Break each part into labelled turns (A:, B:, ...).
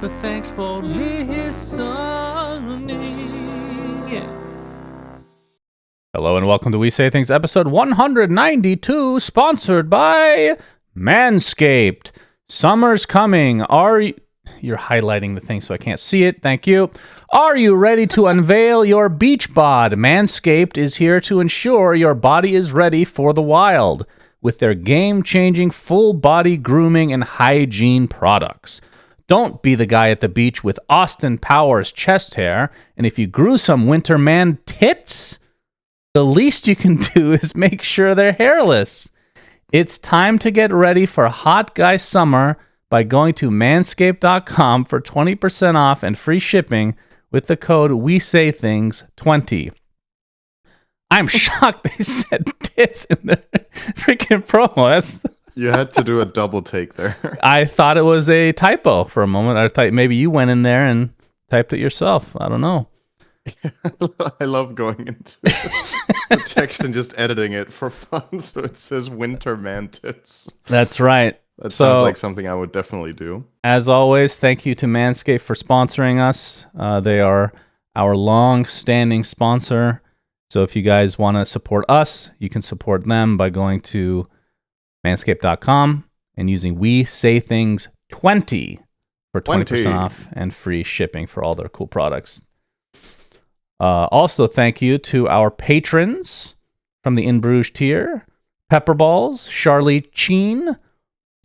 A: but thanks for listening. Yeah. Hello and welcome to We Say Things, episode 192, sponsored by Manscaped. Summer's coming. You're highlighting the thing so I can't see it. Thank you. Are you ready to unveil your beach bod? Manscaped is here to ensure your body is ready for the wild with their game-changing full-body grooming and hygiene products. Don't be the guy at the beach with Austin Powers chest hair, and if you grew some winter man tits, the least you can do is make sure they're hairless. It's time to get ready for hot guy summer by going to manscaped.com for 20% off and free shipping with the code WeSayThings20. I'm shocked they said tits in their freaking promo.
B: You had to do a double take there.
A: I thought it was a typo for a moment. I thought maybe you went in there and typed it yourself. I don't know.
B: I love going into the text and just editing it for fun. So it says winter man tits.
A: That's right.
B: That sounds like something I would definitely do.
A: As always, thank you to Manscaped for sponsoring us. They are our long-standing sponsor. So if you guys want to support us, you can support them by going to manscaped.com and using We Say Things 20 for 20% off and free shipping for all their cool products. Also, thank you to our patrons from the In Bruges tier: Pepperballs, Charlie Cheen,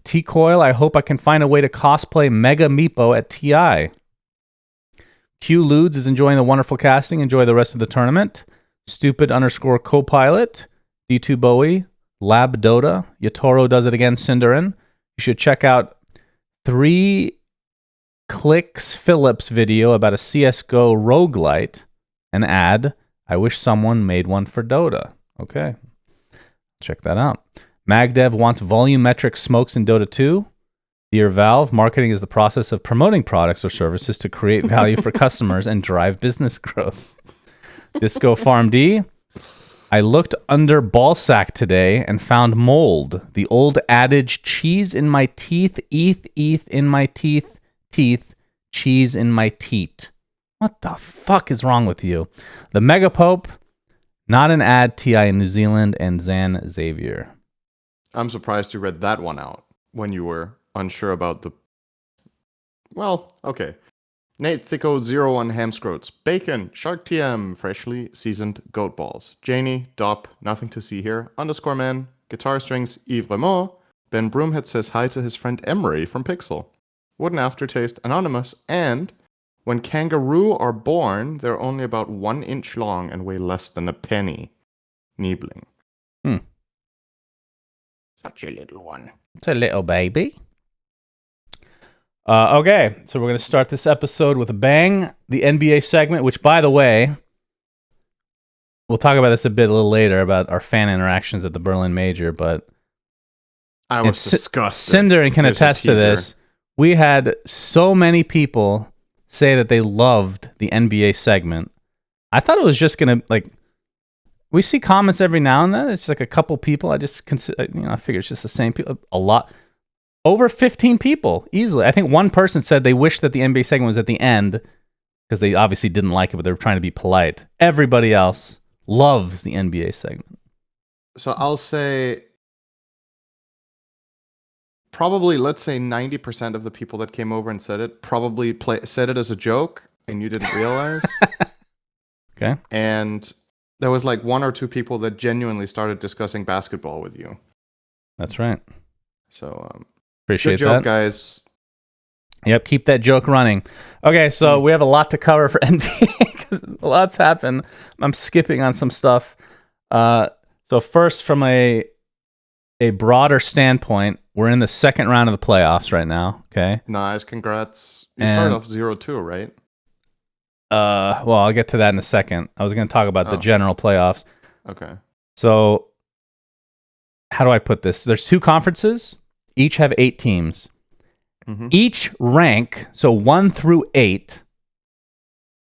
A: T-Coil. I hope I can find a way to cosplay Mega Meepo at TI. Q Ludes is enjoying the wonderful casting. Enjoy the rest of the tournament. Stupid_Copilot, D2 Bowie, Lab Dota, Yatoro does it again, Cinderin. You should check out 3 Clicks Phillips video about a CSGO roguelite. An ad. I wish someone made one for Dota. Okay. Check that out. MagDev wants volumetric smokes in Dota 2. Dear Valve, marketing is the process of promoting products or services to create value for customers and drive business growth. Disco Farm D. I looked under ballsack today and found mold. The old adage, cheese in my teeth, eth in my teeth, cheese in my teat. What the fuck is wrong with you? The Mega Pope, not an ad, TI in New Zealand, and Zan Xavier.
B: I'm surprised you read that one out when you were unsure about the... Well, okay. Nate Thicko01 Hamscroats, Bacon, Shark TM, freshly seasoned goat balls. Janie, Dop, nothing to see here, _man, Guitar Strings, Yves Raymond, Ben Broomhead says hi to his friend Emery from Pixel. Wooden Aftertaste, Anonymous, and when kangaroo are born, they're only about 1 inch long and weigh less than a penny. Niebling. Such a little one.
A: It's a little baby. Okay, so we're going to start this episode with a bang. The NBA segment, which, by the way, we'll talk about this a little later, about our fan interactions at the Berlin Major, but
B: I was disgusted.
A: Cinder can attest to this. We had so many people say that they loved the NBA segment. I thought it was just going to, we see comments every now and then. It's like a couple people. I just consider, I figure it's just the same people. A lot. Over 15 people, easily. I think one person said they wished that the NBA segment was at the end because they obviously didn't like it, but they were trying to be polite. Everybody else loves the NBA segment.
B: So I'll say probably, let's say 90% of the people that came over and said it probably said it as a joke and you didn't realize.
A: Okay.
B: And there was 1 or 2 people that genuinely started discussing basketball with you.
A: That's right.
B: So,
A: appreciate
B: good joke,
A: that,
B: guys.
A: Yep, keep that joke running. Okay, so we have a lot to cover for NBA because a lot's happened. I'm skipping on some stuff. So first, from a broader standpoint, we're in the second round of the playoffs right now. Okay.
B: Nice, congrats. You started off 0-2, right?
A: Well, I'll get to that in a second. I was going to talk about the general playoffs.
B: Okay.
A: So, how do I put this? There's 2 conferences. Each have 8 teams. Mm-hmm. Each rank, so 1 through 8,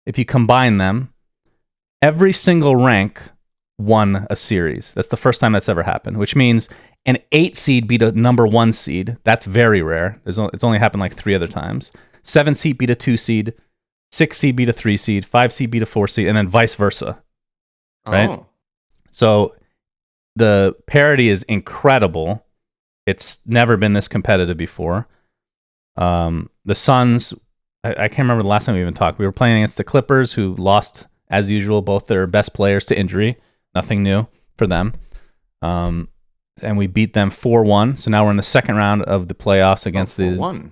A: if you combine them, every single rank won a series. That's the first time that's ever happened, which means an 8 seed beat a number 1 seed. That's very rare. It's only happened 3 other times. 7 seed beat a 2 seed, 6 seed beat a 3 seed, 5 seed beat a 4 seed, and then vice versa. Right?
B: Oh.
A: So the parity is incredible. It's never been this competitive before. The Suns, I can't remember the last time we even talked. We were playing against the Clippers, who lost, as usual, both their best players to injury. Nothing new for them. And we beat them 4-1. So now we're in the second round of the playoffs against the...
B: 4-1.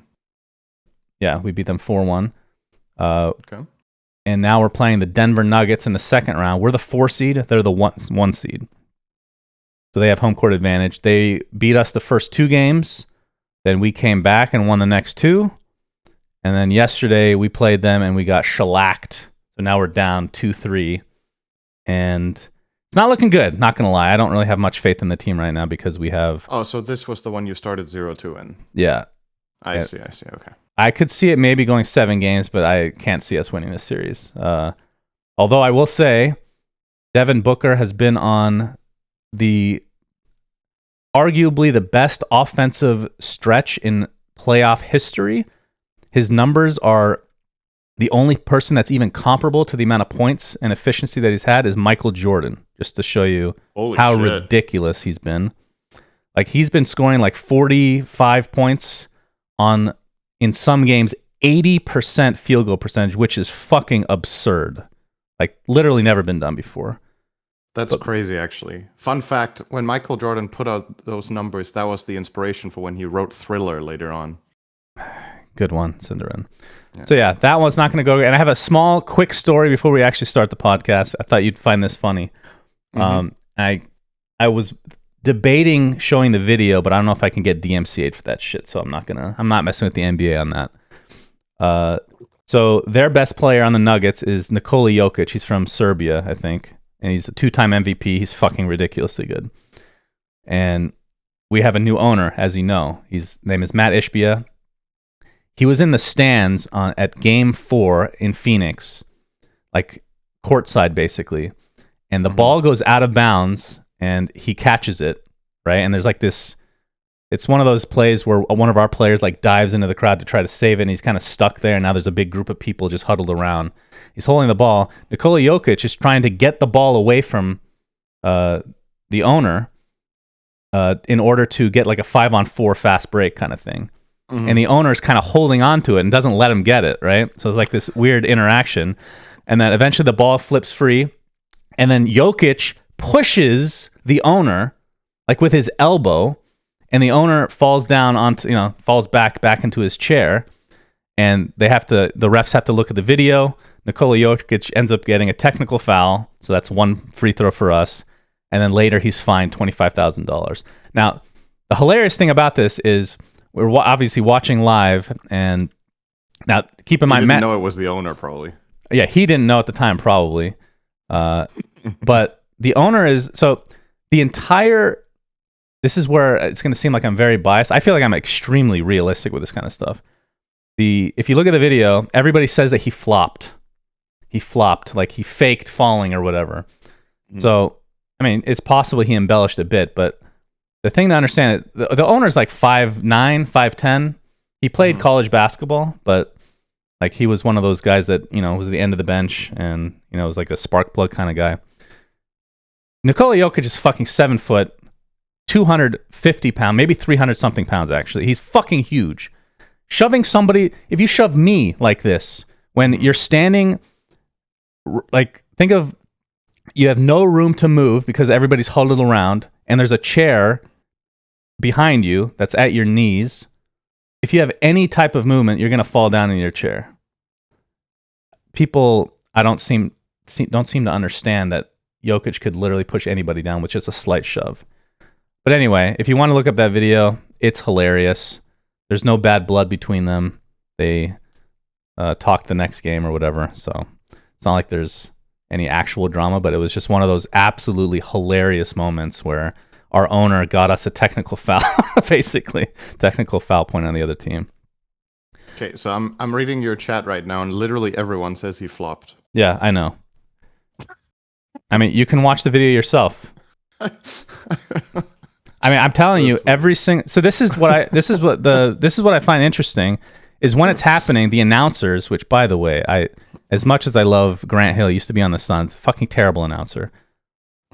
A: Yeah, we beat them 4-1.
B: Okay.
A: And now we're playing the Denver Nuggets in the second round. We're the 4 seed. They're the 1 seed. So they have home court advantage. They beat us the first 2 games. Then we came back and won the next 2. And then yesterday we played them and we got shellacked. So now we're down 2-3. And it's not looking good, not going to lie. I don't really have much faith in the team right now because we have...
B: Oh, so this was the one you started 0-2 in.
A: Yeah.
B: I see. Okay.
A: I could see it maybe going 7 games, but I can't see us winning this series. Although I will say, Devin Booker has been on arguably the best offensive stretch in playoff history. His numbers are the only person that's even comparable to the amount of points and efficiency that he's had is Michael Jordan, just to show you how ridiculous he's been. Like, he's been scoring like 45 points in some games, 80% field goal percentage, which is fucking absurd. Like, literally never been done before.
B: That's crazy, actually. Fun fact, when Michael Jordan put out those numbers, that was the inspiration for when he wrote Thriller later on.
A: Good one, Cinderin. Yeah. So yeah, that one's not going to go. And I have a small, quick story before we actually start the podcast. I thought you'd find this funny. I was debating showing the video, but I don't know if I can get DMCA'd for that shit. So I'm not messing with the NBA on that. So their best player on the Nuggets is Nikola Jokic. He's from Serbia, I think. And he's a 2-time MVP. He's fucking ridiculously good. And we have a new owner, as you know. His name is Matt Ishbia. He was in the stands at Game 4 in Phoenix, like courtside basically. And the ball goes out of bounds, and he catches it, right? And there's like this... It's one of those plays where one of our players like dives into the crowd to try to save it, and he's kind of stuck there, and now there's a big group of people just huddled around. He's holding the ball. Nikola Jokic is trying to get the ball away from the owner in order to get like a 5-on-4 fast break kind of thing. And the owner is kind of holding on to it and doesn't let him get it, right? So it's like this weird interaction. And then eventually the ball flips free, and then Jokic pushes the owner like with his elbow, and the owner falls down falls back into his chair, and the refs have to look at the video. Nikola Jokic ends up getting a technical foul, so that's 1 free throw for us, and then later he's fined $25,000. Now, the hilarious thing about this is we're obviously watching live, and now keep in mind,
B: Matt didn't know it was the owner, probably.
A: Yeah, he didn't know at the time, probably. But the owner is so the entire. This is where it's going to seem like I'm very biased. I feel like I'm extremely realistic with this kind of stuff. If you look at the video, everybody says that he flopped. He flopped, like he faked falling or whatever. So, I mean, it's possible he embellished a bit, but the thing to understand, the owner's like 5'9", 5'10". He played college basketball, but like he was one of those guys that, was at the end of the bench and, was like a spark plug kind of guy. Nikola Jokic is fucking 7 foot, 250 pounds, maybe 300 something pounds actually. He's fucking huge. Shoving somebody, if you shove me like this, when you're standing, like think of, you have no room to move because everybody's huddled around, and there's a chair behind you that's at your knees. If you have any type of movement, you're going to fall down in your chair. People, don't seem to understand that Jokic could literally push anybody down with just a slight shove. But anyway, if you want to look up that video, it's hilarious. There's no bad blood between them. They talked the next game or whatever, so it's not like there's any actual drama, but it was just one of those absolutely hilarious moments where our owner got us a technical foul, basically. Technical foul point on the other team.
B: Okay, so I'm reading your chat right now, and literally everyone says he flopped.
A: Yeah, I know. I mean, you can watch the video yourself. I mean, I'm telling you, every single. So this is what I find interesting, is when it's happening, the announcers, which by the way, as much as I love Grant Hill, he used to be on the Suns, fucking terrible announcer.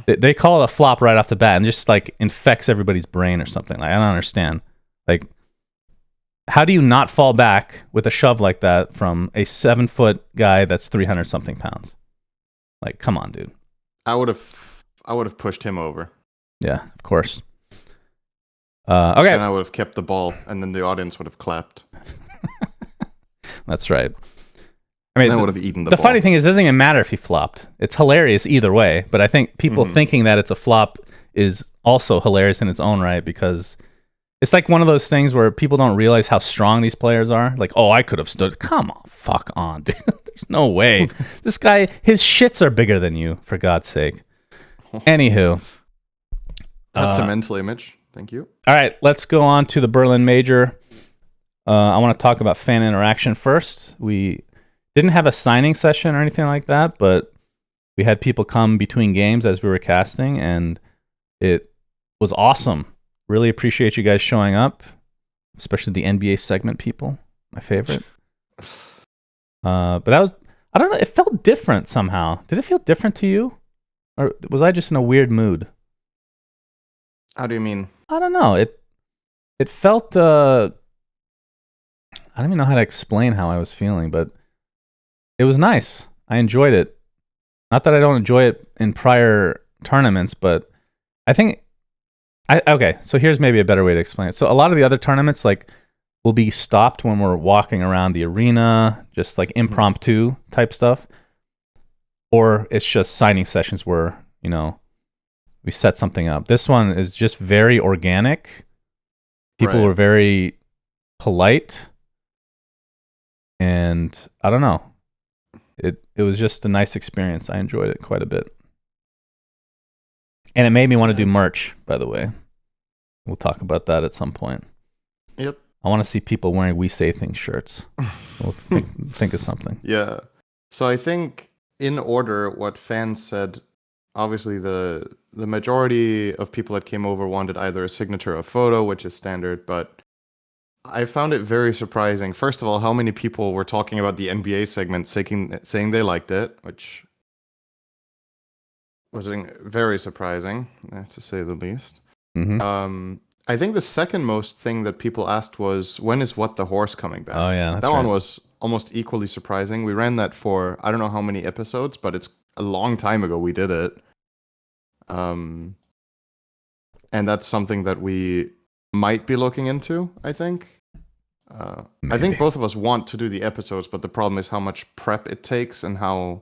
A: They call it a flop right off the bat and just like infects everybody's brain or something. Like I don't understand. Like, how do you not fall back with a shove like that from a 7-foot guy that's 300 something pounds? Like, come on, dude.
B: I would have pushed him over.
A: Yeah, of course. Okay.
B: And I would have kept the ball, and then the audience would have clapped.
A: That's right. I mean,
B: I would have eaten the
A: ball.
B: ball.
A: Funny thing is, it doesn't even matter if he flopped. It's hilarious either way. But I think people thinking that it's a flop is also hilarious in its own right, because it's like one of those things where people don't realize how strong these players are. Like, oh, I could have stood. Come on, fuck on, dude. There's no way. This guy, his shits are bigger than you, for God's sake. Anywho.
B: That's a mental image. Thank you.
A: All right, let's go on to the Berlin Major. I want to talk about fan interaction first. We didn't have a signing session or anything like that, but we had people come between games as we were casting, and it was awesome. Really appreciate you guys showing up, especially the NBA segment people, my favorite. But that was, I don't know, it felt different somehow. Did it feel different to you? Or was I just in a weird mood?
B: How do you mean?
A: I don't know. It felt, I don't even know how to explain how I was feeling, but it was nice. I enjoyed it. Not that I don't enjoy it in prior tournaments, but I think okay, so here's maybe a better way to explain it. So a lot of the other tournaments like will be stopped when we're walking around the arena, just like impromptu type stuff. Or it's just signing sessions where, you know, we set something up. This one is just very organic. People were very polite. And I don't know. It was just a nice experience. I enjoyed it quite a bit. And it made me want to do merch, by the way. We'll talk about that at some point.
B: Yep.
A: I want to see people wearing We Say Things shirts. We'll think of something.
B: Yeah. So I think in order what fans said, obviously the majority of people that came over wanted either a signature or a photo, which is standard, but I found it very surprising. First of all, how many people were talking about the NBA segment, saying they liked it, which was very surprising, to say the least.
A: Mm-hmm.
B: I think the second most thing that people asked was, when is What the Horse coming back?
A: Oh, yeah.
B: That one was almost equally surprising. We ran that for, I don't know how many episodes, but it's a long time ago we did it. And that's something that we might be looking into, I think. I think both of us want to do the episodes, but the problem is how much prep it takes and how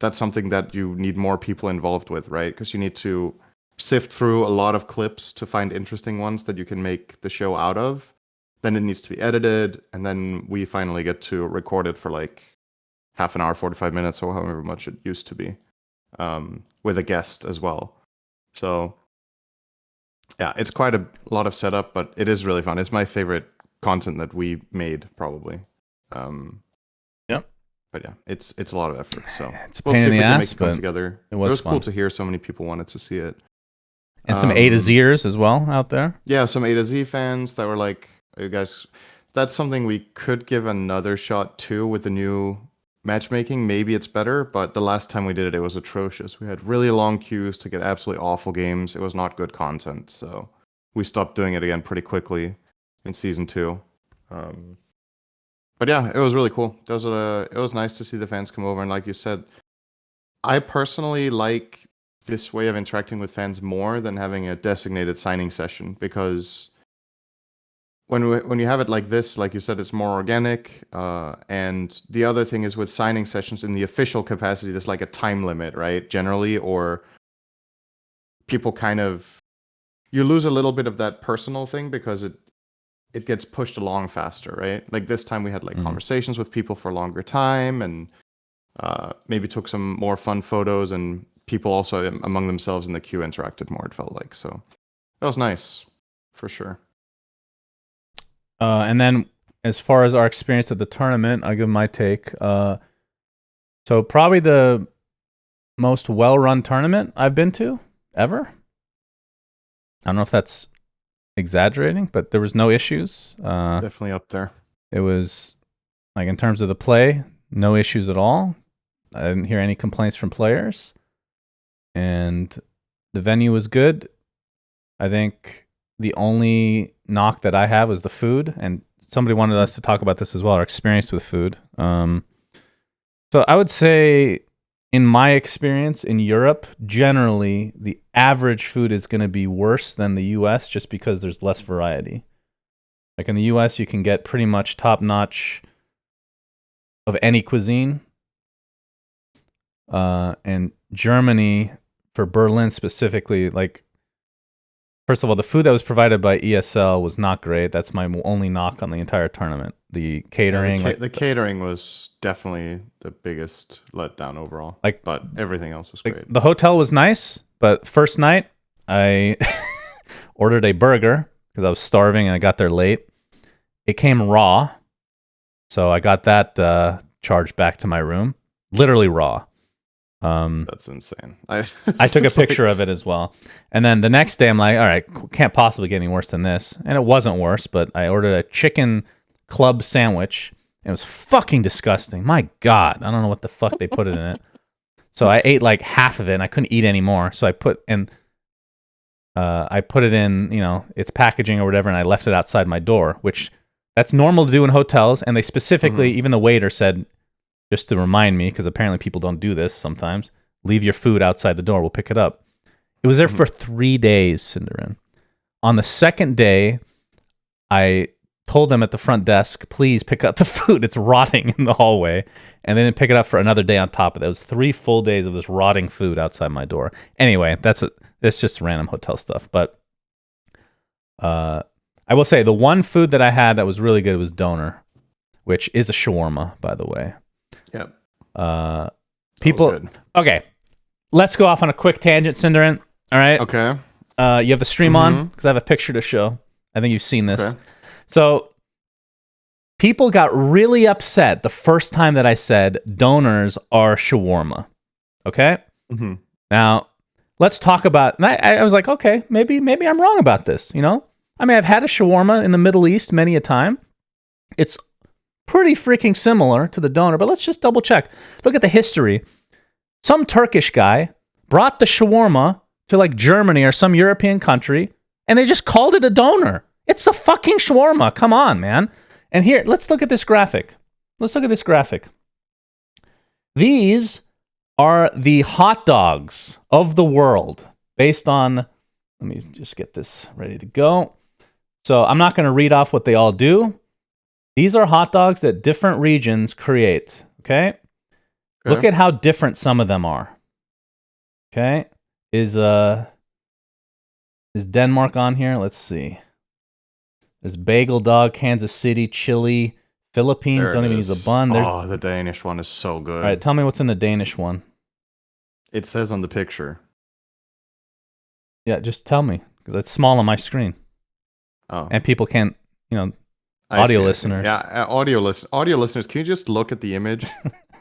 B: that's something that you need more people involved with, right? Because you need to sift through a lot of clips to find interesting ones that you can make the show out of. Then it needs to be edited, and then we finally get to record it for like half an hour, 45 minutes, or however much it used to be, with a guest as well. So yeah, it's quite a lot of setup, but it is really fun. It's my favorite content that we made, probably.
A: Yep.
B: But yeah, it's a lot of effort. So
A: it's a pain in the ass, but
B: together.
A: It was
B: cool to hear so many people wanted to see it,
A: and some A to Zers as well out there.
B: Yeah, some A to Z fans that were like, "You guys, that's something we could give another shot too with the new matchmaking. Maybe it's better, but the last time we did it, it was atrocious. We had really long queues to get absolutely awful games. It was not good content, so we stopped doing it again pretty quickly in season 2. But yeah, it was really cool. It was nice to see the fans come over, and like you said, I personally like this way of interacting with fans more than having a designated signing session, because when you have it like this, like you said, it's more organic. And the other thing is with signing sessions in the official capacity, there's like a time limit, right? Generally, or people you lose a little bit of that personal thing because it gets pushed along faster, right? Like this time we had like conversations with people for a longer time, and maybe took some more fun photos, and people also among themselves in the queue interacted more, it felt like. So that was nice, for sure.
A: And then as far as our experience at the tournament, I'll give my take. So probably the most well-run tournament I've been to ever. I don't know if that's exaggerating, but there was no issues.
B: Definitely up there.
A: It was like in terms of the play, no issues at all. I didn't hear any complaints from players, and the venue was good. I think the only knock that I have was the food, and somebody wanted us to talk about this as well, our experience with food. So I would say, in my experience in Europe, generally, the average food is going to be worse than the US just because there's less variety. Like in the US, you can get pretty much top-notch of any cuisine. And Germany, for Berlin specifically, like, first of all, the food that was provided by ESL was not great. That's my only knock on the entire tournament. The catering,
B: the catering was definitely the biggest letdown overall. But everything else was great.
A: The hotel was nice, but first night I ordered a burger because I was starving and I got there late. It came raw, so I got that charged back to my room, literally raw.
B: That's insane.
A: I took a picture of it as well. And then the next day I'm like, all right, can't possibly get any worse than this. And it wasn't worse, but I ordered a chicken club sandwich. And it was fucking disgusting. My God, I don't know what the fuck they put it in it. So I ate like half of it and I couldn't eat anymore. So I put it in, its packaging or whatever, and I left it outside my door, which that's normal to do in hotels. And they specifically, even the waiter said, just to remind me, because apparently people don't do this sometimes, leave your food outside the door. We'll pick it up. It was there for 3 days, Cinderin. On the second day, I told them at the front desk, please pick up the food. It's rotting in the hallway. And they didn't pick it up for another day on top of it. It was 3 full days of this rotting food outside my door. Anyway, it's just random hotel stuff. But I will say the one food that I had that was really good was doner, which is a shawarma, by the way.
B: Yep.
A: People. Okay, let's go off on a quick tangent, Cinderin. All right.
B: Okay.
A: You have the stream on because I have a picture to show. I think you've seen this.
B: Okay.
A: So people got really upset the first time that I said donors are shawarma. Okay. Now let's talk about. And I was like, okay, maybe I'm wrong about this. I mean, I've had a shawarma in the Middle East many a time. It's pretty freaking similar to the donor, but let's just double check. Look at the history. Some Turkish guy brought the shawarma to like Germany or some European country, and they just called it a donor. It's a fucking shawarma. Come on, man. And here, let's look at this graphic. These are the hot dogs of the world based on, let me just get this ready to go. So I'm not going to read off what they all do. These are hot dogs that different regions create, okay? Look at how different some of them are. Okay? Is Denmark on here? Let's see. There's Bagel Dog, Kansas City, Chile, Philippines. Don't even use a bun.
B: The Danish one is so good.
A: All right, tell me what's in the Danish one.
B: It says on the picture.
A: Yeah, just tell me, because it's small on my screen.
B: Oh.
A: And people can't, audio listeners.
B: Yeah, audio listeners, can you just look at the image?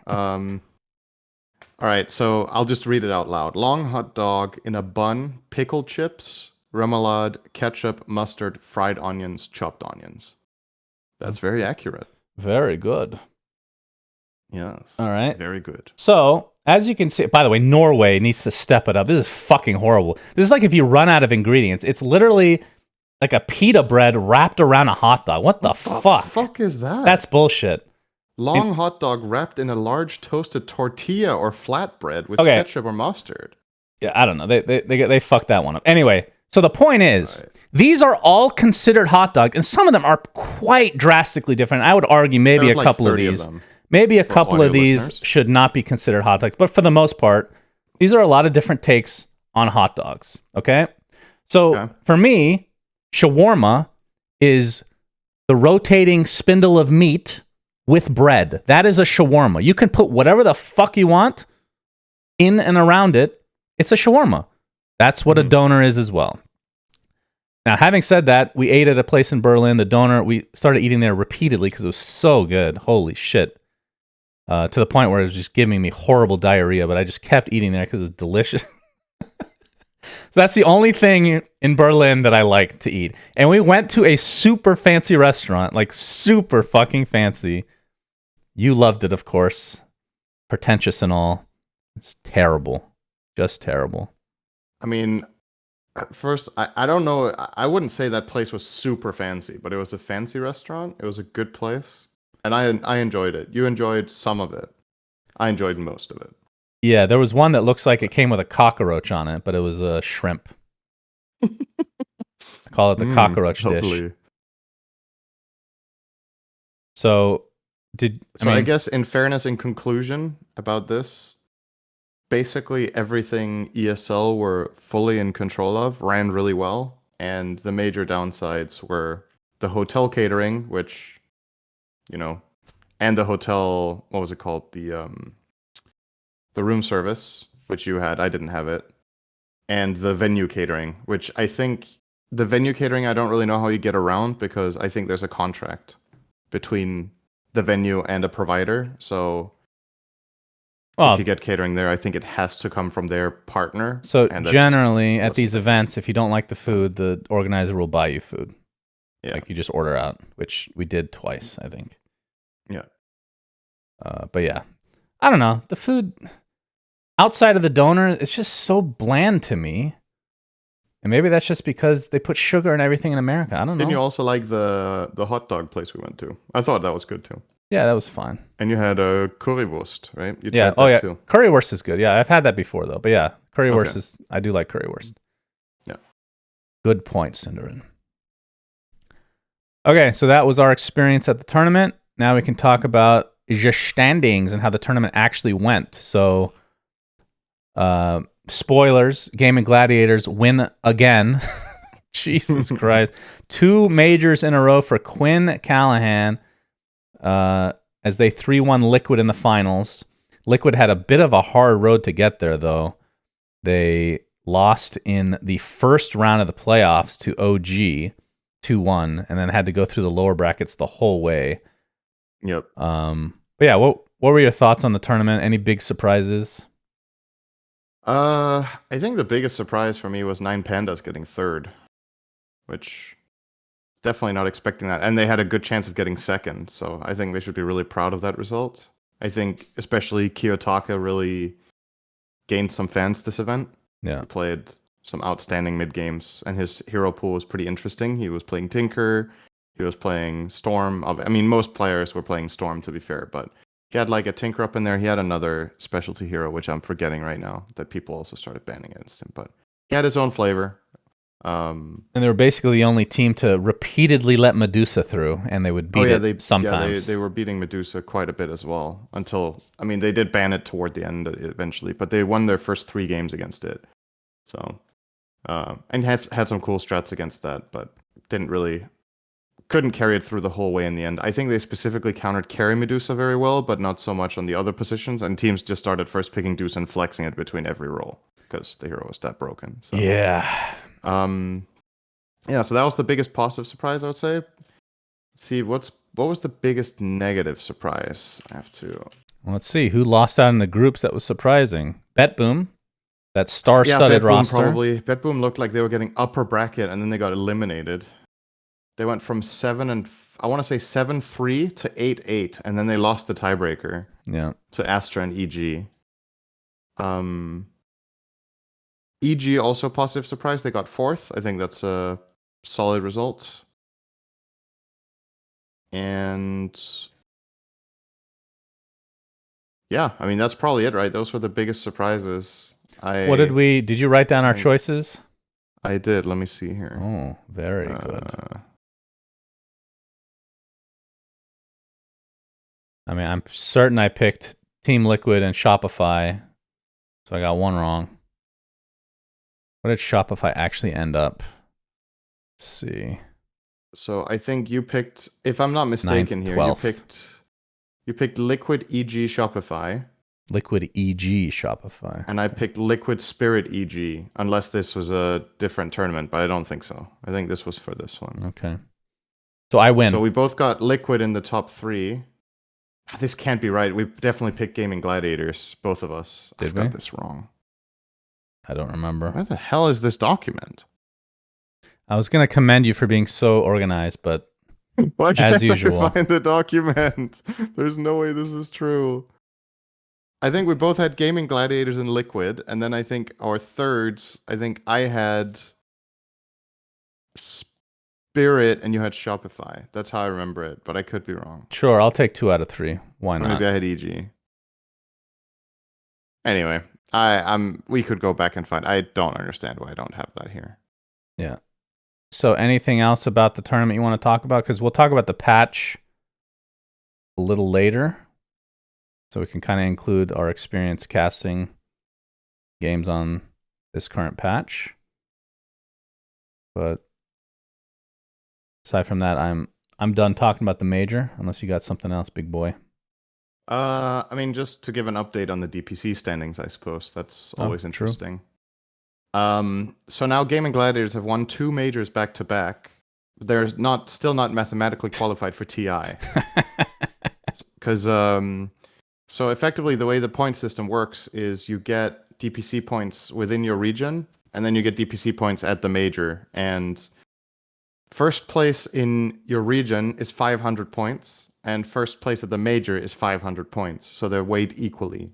B: All right, so I'll just read it out loud. Long hot dog in a bun, pickled chips, remoulade, ketchup, mustard, fried onions, chopped onions. That's very accurate.
A: Very good.
B: Yes.
A: All right.
B: Very good.
A: So, as you can see, by the way, Norway needs to step it up. This is fucking horrible. This is like if you run out of ingredients. It's literally like a pita bread wrapped around a hot dog. What the fuck?
B: What the fuck is that?
A: That's bullshit.
B: Long hot dog wrapped in a large toasted tortilla or flatbread with ketchup or mustard.
A: Yeah, I don't know. They fucked that one up. Anyway, so the point is, these are all considered hot dogs, and some of them are quite drastically different. I would argue maybe a couple of these. Maybe a couple of these should not be considered hot dogs, but for the most part, these are a lot of different takes on hot dogs. Okay? So for me, shawarma is the rotating spindle of meat with bread. That is a shawarma. You can put whatever the fuck you want in and around it. It's a shawarma. That's what a doner is as well. Now, having said that, we ate at a place in Berlin. The doner, we started eating there repeatedly because it was so good. Holy shit. To the point where it was just giving me horrible diarrhea, but I just kept eating there because it was delicious. So that's the only thing in Berlin that I like to eat. And we went to a super fancy restaurant, like super fucking fancy. You loved it, of course. Pretentious and all. It's terrible. Just terrible.
B: I mean, at first, I don't know. I wouldn't say that place was super fancy, but it was a fancy restaurant. It was a good place. And I enjoyed it. You enjoyed some of it. I enjoyed most of it.
A: Yeah, there was one that looks like it came with a cockroach on it, but it was a shrimp. I call it the cockroach dish.
B: Hopefully.
A: So,
B: I guess in fairness, in conclusion about this, basically everything ESL were fully in control of, ran really well, and the major downsides were the hotel catering, which, and the hotel, what was it called? The room service, which you had, I didn't have it, and the venue catering, which I think the venue catering I don't really know how you get around because I think there's a contract between the venue and a provider. So if you get catering there, I think it has to come from their partner.
A: So generally at these events, if you don't like the food, the organizer will buy you food. Yeah. Like you just order out, which we did twice, I think.
B: Yeah.
A: But yeah, I don't know. The food outside of the donor, it's just so bland to me. And maybe that's just because they put sugar and everything in America. I don't know.
B: Didn't you also like the hot dog place we went to? I thought that was good too.
A: Yeah, that was fun.
B: And you had a currywurst, right? You
A: tried that too. Currywurst is good. Yeah, I've had that before though. But yeah, currywurst is. I do like currywurst.
B: Yeah.
A: Good point, Cinderin. Okay, so that was our experience at the tournament. Now we can talk about the standings and how the tournament actually went. So, spoilers: Gaming Gladiators win again. Jesus Christ! 2 majors in a row for Quinn Callahan. As they 3-1 Liquid in the finals. Liquid had a bit of a hard road to get there, though. They lost in the first round of the playoffs to OG 2-1, and then had to go through the lower brackets the whole way.
B: Yep.
A: But yeah, what were your thoughts on the tournament? Any big surprises?
B: I think the biggest surprise for me was 9 Pandas getting third, which definitely not expecting that. And they had a good chance of getting second, so I think they should be really proud of that result. I think especially Kiyotaka really gained some fans this event.
A: Yeah.
B: He played some outstanding mid games, and his hero pool was pretty interesting. He was playing Tinker, he was playing Storm. I mean, most players were playing Storm, to be fair, but he had like a Tinker up in there. He had another specialty hero, which I'm forgetting right now, that people also started banning against him. But he had his own flavor.
A: And they were basically the only team to repeatedly let Medusa through, and they would beat it sometimes.
B: Yeah, they were beating Medusa quite a bit as well. Until, I mean, they did ban it toward the end eventually, but they won their first 3 games against it. So, and had some cool strats against that, but couldn't carry it through the whole way in the end. I think they specifically countered carry Medusa very well, but not so much on the other positions. And teams just started first picking Deuce and flexing it between every role because the hero was that broken. So.
A: Yeah.
B: So that was the biggest positive surprise, I would say. Let's see, what was the biggest negative surprise?
A: Let's see who lost out in the groups. That was surprising. BetBoom, that star-studded roster.
B: Probably. BetBoom looked like they were getting upper bracket, and then they got eliminated. They went from 7-3 to 8-8, and then they lost the tiebreaker.
A: Yeah.
B: To Aster and EG. EG also positive surprise. They got 4th. I think that's a solid result. And yeah, I mean, that's probably it, right? Those were the biggest surprises.
A: Did you write down our choices?
B: I did. Let me see here.
A: Oh, very good. I mean, I'm certain I picked Team Liquid and Shopify, so I got one wrong. What did Shopify actually end up? Let's see.
B: So I think you picked, if I'm not mistaken
A: 9th,
B: here,
A: 12th.
B: you picked Liquid EG Shopify.
A: Liquid EG Shopify.
B: And I picked Liquid Spirit EG, unless this was a different tournament, but I don't think so. I think this was for this one.
A: Okay. So I win.
B: So we both got Liquid in the top 3. This can't be right. We definitely picked Gaming Gladiators, both of us.
A: Did
B: I've
A: we?
B: got this wrong.
A: I don't remember.
B: Where the hell is this document?
A: I was going to commend you for being so organized, but
B: Why
A: as
B: can't I
A: usual.
B: find the document? There's no way this is true. I think we both had Gaming Gladiators and Liquid, and then I think our thirds, I think I had Spirit and you had Shopify. That's how I remember it, but I could be wrong.
A: Sure, I'll take 2 out of 3. Why
B: Or
A: not?
B: maybe I had EG. Anyway, we could go back and find. I don't understand why I don't have that here.
A: Yeah. So anything else about the tournament you want to talk about? Because we'll talk about the patch a little later. So we can kind of include our experience casting games on this current patch. But aside from that, I'm done talking about the major, unless you got something else, big boy.
B: I mean, just to give an update on the DPC standings, I suppose. That's always interesting. So now Gaming Gladiators have won 2 majors back to back. They're still not mathematically qualified for TI. Because so effectively the way the point system works is you get DPC points within your region, and then you get DPC points at the major. And first place in your region is 500 points, and first place at the major is 500 points. So they're weighed equally.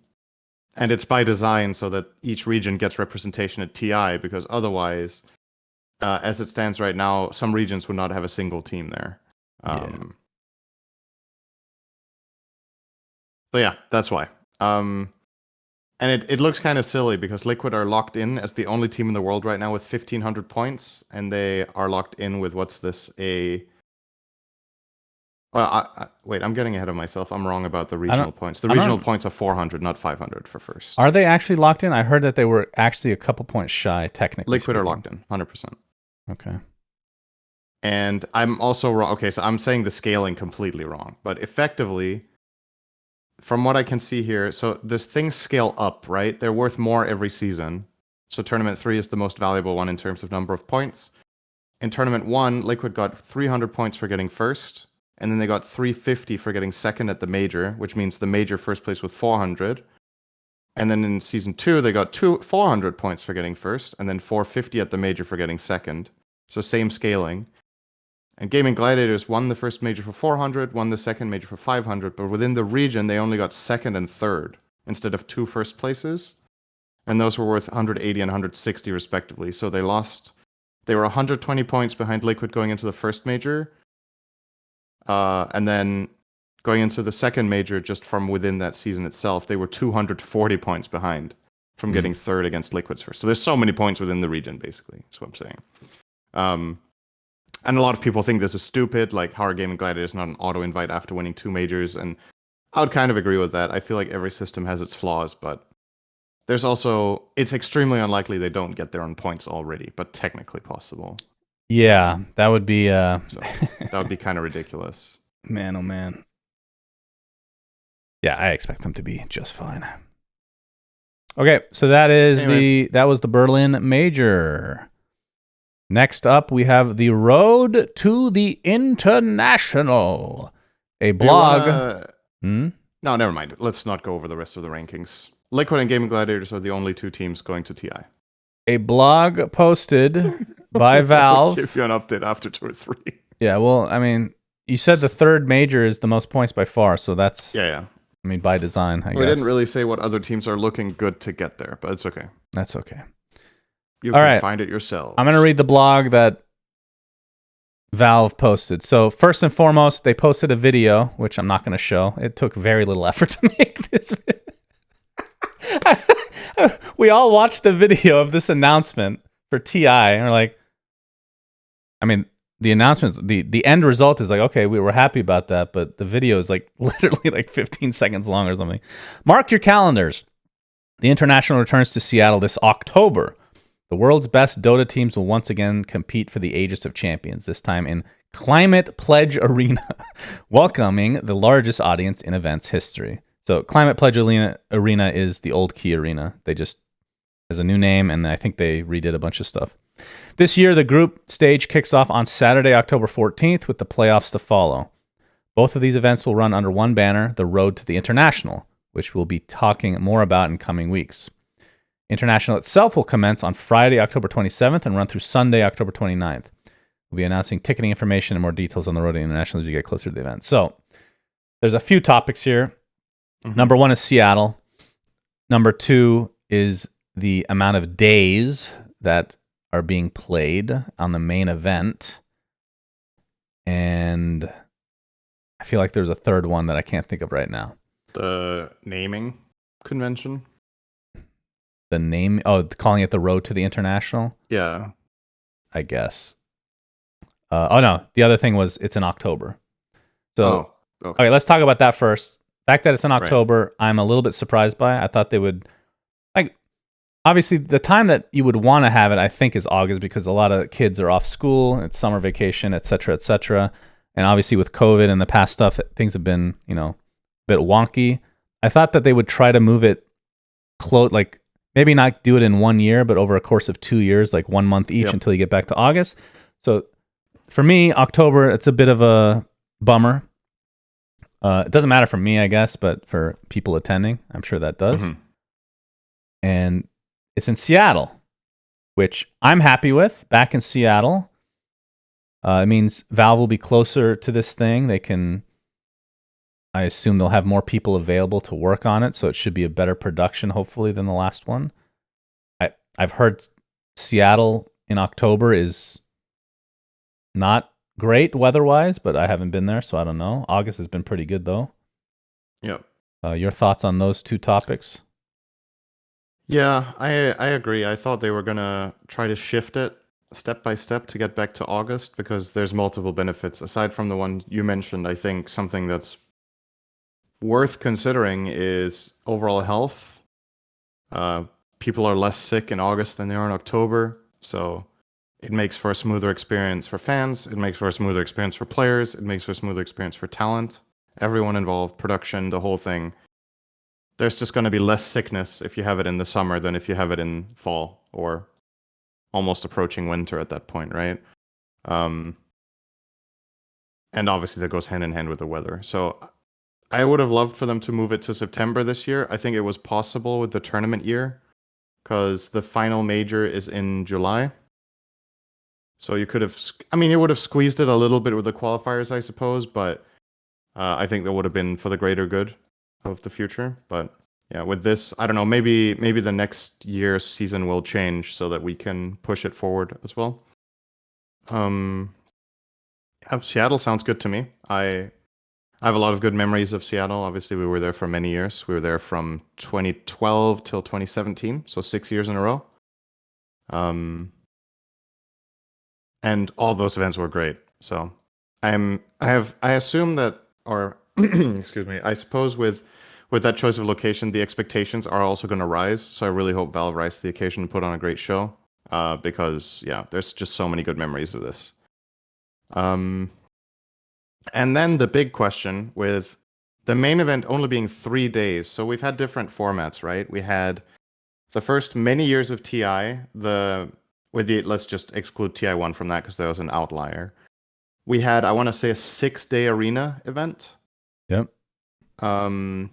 B: And it's by design so that each region gets representation at TI, because otherwise, as it stands right now, some regions would not have a single team there. So yeah, that's why. And it looks kind of silly because Liquid are locked in as the only team in the world right now with 1,500 points, and they are locked in with wait, I'm getting ahead of myself. I'm wrong about the regional points. The regional points are 400, not 500 for first.
A: Are they actually locked in? I heard that they were actually a couple points shy, technically.
B: Liquid are locked in, 100%.
A: Okay.
B: And I'm also wrong. Okay, so I'm saying the scaling completely wrong. But effectively, from what I can see here, so these things scale up, right? They're worth more every season. So Tournament 3 is the most valuable one in terms of number of points. In Tournament 1, Liquid got 300 points for getting first. And then they got 350 for getting second at the major, which means the major first place with 400. And then in Season 2, they got 400 points for getting first, and then 450 at the major for getting second. So same scaling. And Gaming Gladiators won the first major for 400, won the second major for 500, but within the region, they only got second and third instead of 2 first places. And those were worth 180 and 160 respectively. So they were 120 points behind Liquid going into the first major. And then going into the second major, just from within that season itself, they were 240 points behind from getting third against Liquid's first. So there's so many points within the region, basically. That's what I'm saying. And a lot of people think this is stupid, like how are Gaming Gladiators not an auto-invite after winning 2 majors? And I would kind of agree with that. I feel like every system has its flaws, but there's also, it's extremely unlikely they don't get their own points already, but technically possible.
A: Yeah, that would be...
B: So that would be kind of ridiculous.
A: Man, oh man. Yeah, I expect them to be just fine. Okay, so that was the Berlin Major. Next up, we have the Road to the International. A blog.
B: No, never mind. Let's not go over the rest of the rankings. Liquid and Gaming Gladiators are the only 2 teams going to TI.
A: A blog posted by Valve.
B: I'll give you an update after 2 or 3.
A: Yeah, well, I mean, you said the third major is the most points by far, so that's...
B: Yeah.
A: I mean, by design, I guess.
B: We didn't really say what other teams are looking good to get there, but it's okay.
A: That's okay.
B: You can find it yourself.
A: I'm going to read the blog that Valve posted. So first and foremost, they posted a video, which I'm not going to show. It took very little effort to make this video. We all watched the video of this announcement for TI, and we're like, I mean, the announcements, the end result is like, okay, we were happy about that, but the video is like literally like 15 seconds long or something. Mark your calendars. The International returns to Seattle this October. The world's best Dota teams will once again compete for the Aegis of Champions, this time in Climate Pledge Arena, welcoming the largest audience in events history. So Climate Pledge Arena is the old Key Arena. They just has a new name, and I think they redid a bunch of stuff. This year, the group stage kicks off on Saturday, October 14th, with the playoffs to follow. Both of these events will run under one banner, the Road to the International, which we'll be talking more about in coming weeks. International itself will commence on Friday, October 27th and run through Sunday, October 29th. We'll be announcing ticketing information and more details on the road to International as we get closer to the event. So there's a few topics here. Mm-hmm. Number 1 is Seattle. Number 2 is the amount of days that are being played on the main event. And I feel like there's a third one that I can't think of right now.
B: The naming convention?
A: The name? Oh, calling it the Road to the International?
B: Yeah.
A: I guess. No. The other thing was it's in October. So, okay, let's talk about that first. The fact that it's in October, right. I'm a little bit surprised by. I thought they would... Obviously, the time that you would want to have it, I think, is August because a lot of kids are off school. It's summer vacation, et cetera, et cetera. And obviously with COVID and the past stuff, things have been, a bit wonky. I thought that they would try to move it maybe not do it in 1 year, but over a course of 2 years, like 1 month each until you get back to August. So for me, October, it's a bit of a bummer. It doesn't matter for me, I guess, but for people attending, I'm sure that does. Mm-hmm. And it's in Seattle, which I'm happy with. Back in Seattle. It means Valve will be closer to this thing. I assume they'll have more people available to work on it, so it should be a better production, hopefully, than the last one. I've heard Seattle in October is not great weather-wise, but I haven't been there, so I don't know. August has been pretty good, though.
B: Yep.
A: Your thoughts on those two topics?
B: Yeah, I agree. I thought they were going to try to shift it step by step to get back to August because there's multiple benefits. Aside from the one you mentioned, I think something that's worth considering is overall health. People are less sick in August than they are in October, so it makes for a smoother experience for fans. It makes for a smoother experience for players. It makes for a smoother experience for talent. Everyone involved, production, the whole thing. There's just going to be less sickness if you have it in the summer than if you have it in fall or almost approaching winter at that point, right? And obviously that goes hand in hand with the weather. So I would have loved for them to move it to September this year. I think it was possible with the tournament year because the final major is in July. So you could have, you would have squeezed it a little bit with the qualifiers, I suppose, but I think that would have been for the greater good of the future. But yeah, with this, I don't know, maybe the next year's season will change so that we can push it forward as well. Seattle sounds good to me. I have a lot of good memories of Seattle. Obviously, we were there for many years. We were there from 2012 till 2017, so 6 years in a row. And all those events were great. So I assume that, or excuse me, I suppose with that choice of location, the expectations are also going to rise. So I really hope Valve rises to the occasion and put on a great show. Because there's just so many good memories of this. And then the big question with the main event only being 3 days. So we've had different formats, right? We had the first many years of TI, let's just exclude TI1 from that because there was an outlier. We had, I want to say, a 6-day arena event.
A: Yep.
B: And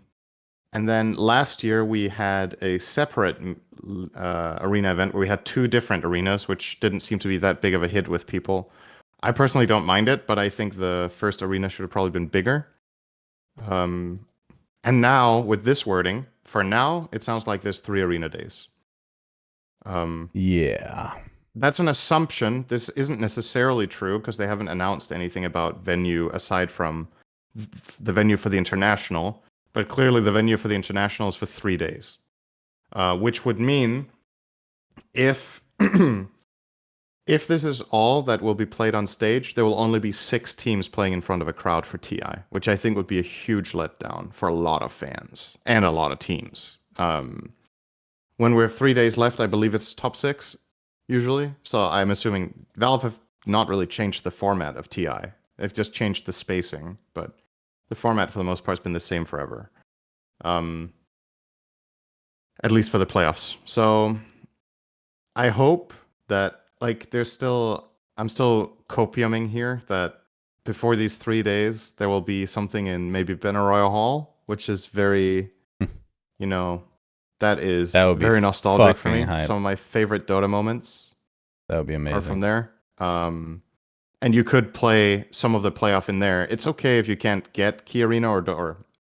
B: then last year we had a separate arena event where we had 2 different arenas, which didn't seem to be that big of a hit with people. I personally don't mind it, but I think the first arena should have probably been bigger. And now with this wording, for now, it sounds like there's 3 arena days.
A: Yeah.
B: That's an assumption. This isn't necessarily true because they haven't announced anything about venue aside from the venue for the international. But clearly the venue for the international is for 3 days. Which would mean if this is all that will be played on stage, there will only be 6 teams playing in front of a crowd for TI, which I think would be a huge letdown for a lot of fans and a lot of teams. When we have 3 days left, I believe it's top 6 usually. So I'm assuming Valve have not really changed the format of TI. They've just changed the spacing, but the format for the most part has been the same forever. At least for the playoffs. So I hope that I'm still copiuming here that before these 3 days, there will be something in maybe Benaroya Hall, which is very, That is
A: That would be
B: very nostalgic for me.
A: fucking hype.
B: Some of my favorite Dota moments
A: That would be
B: are from
A: amazing.
B: there. And you could play some of the playoff in there. It's okay if you can't get Key Arena or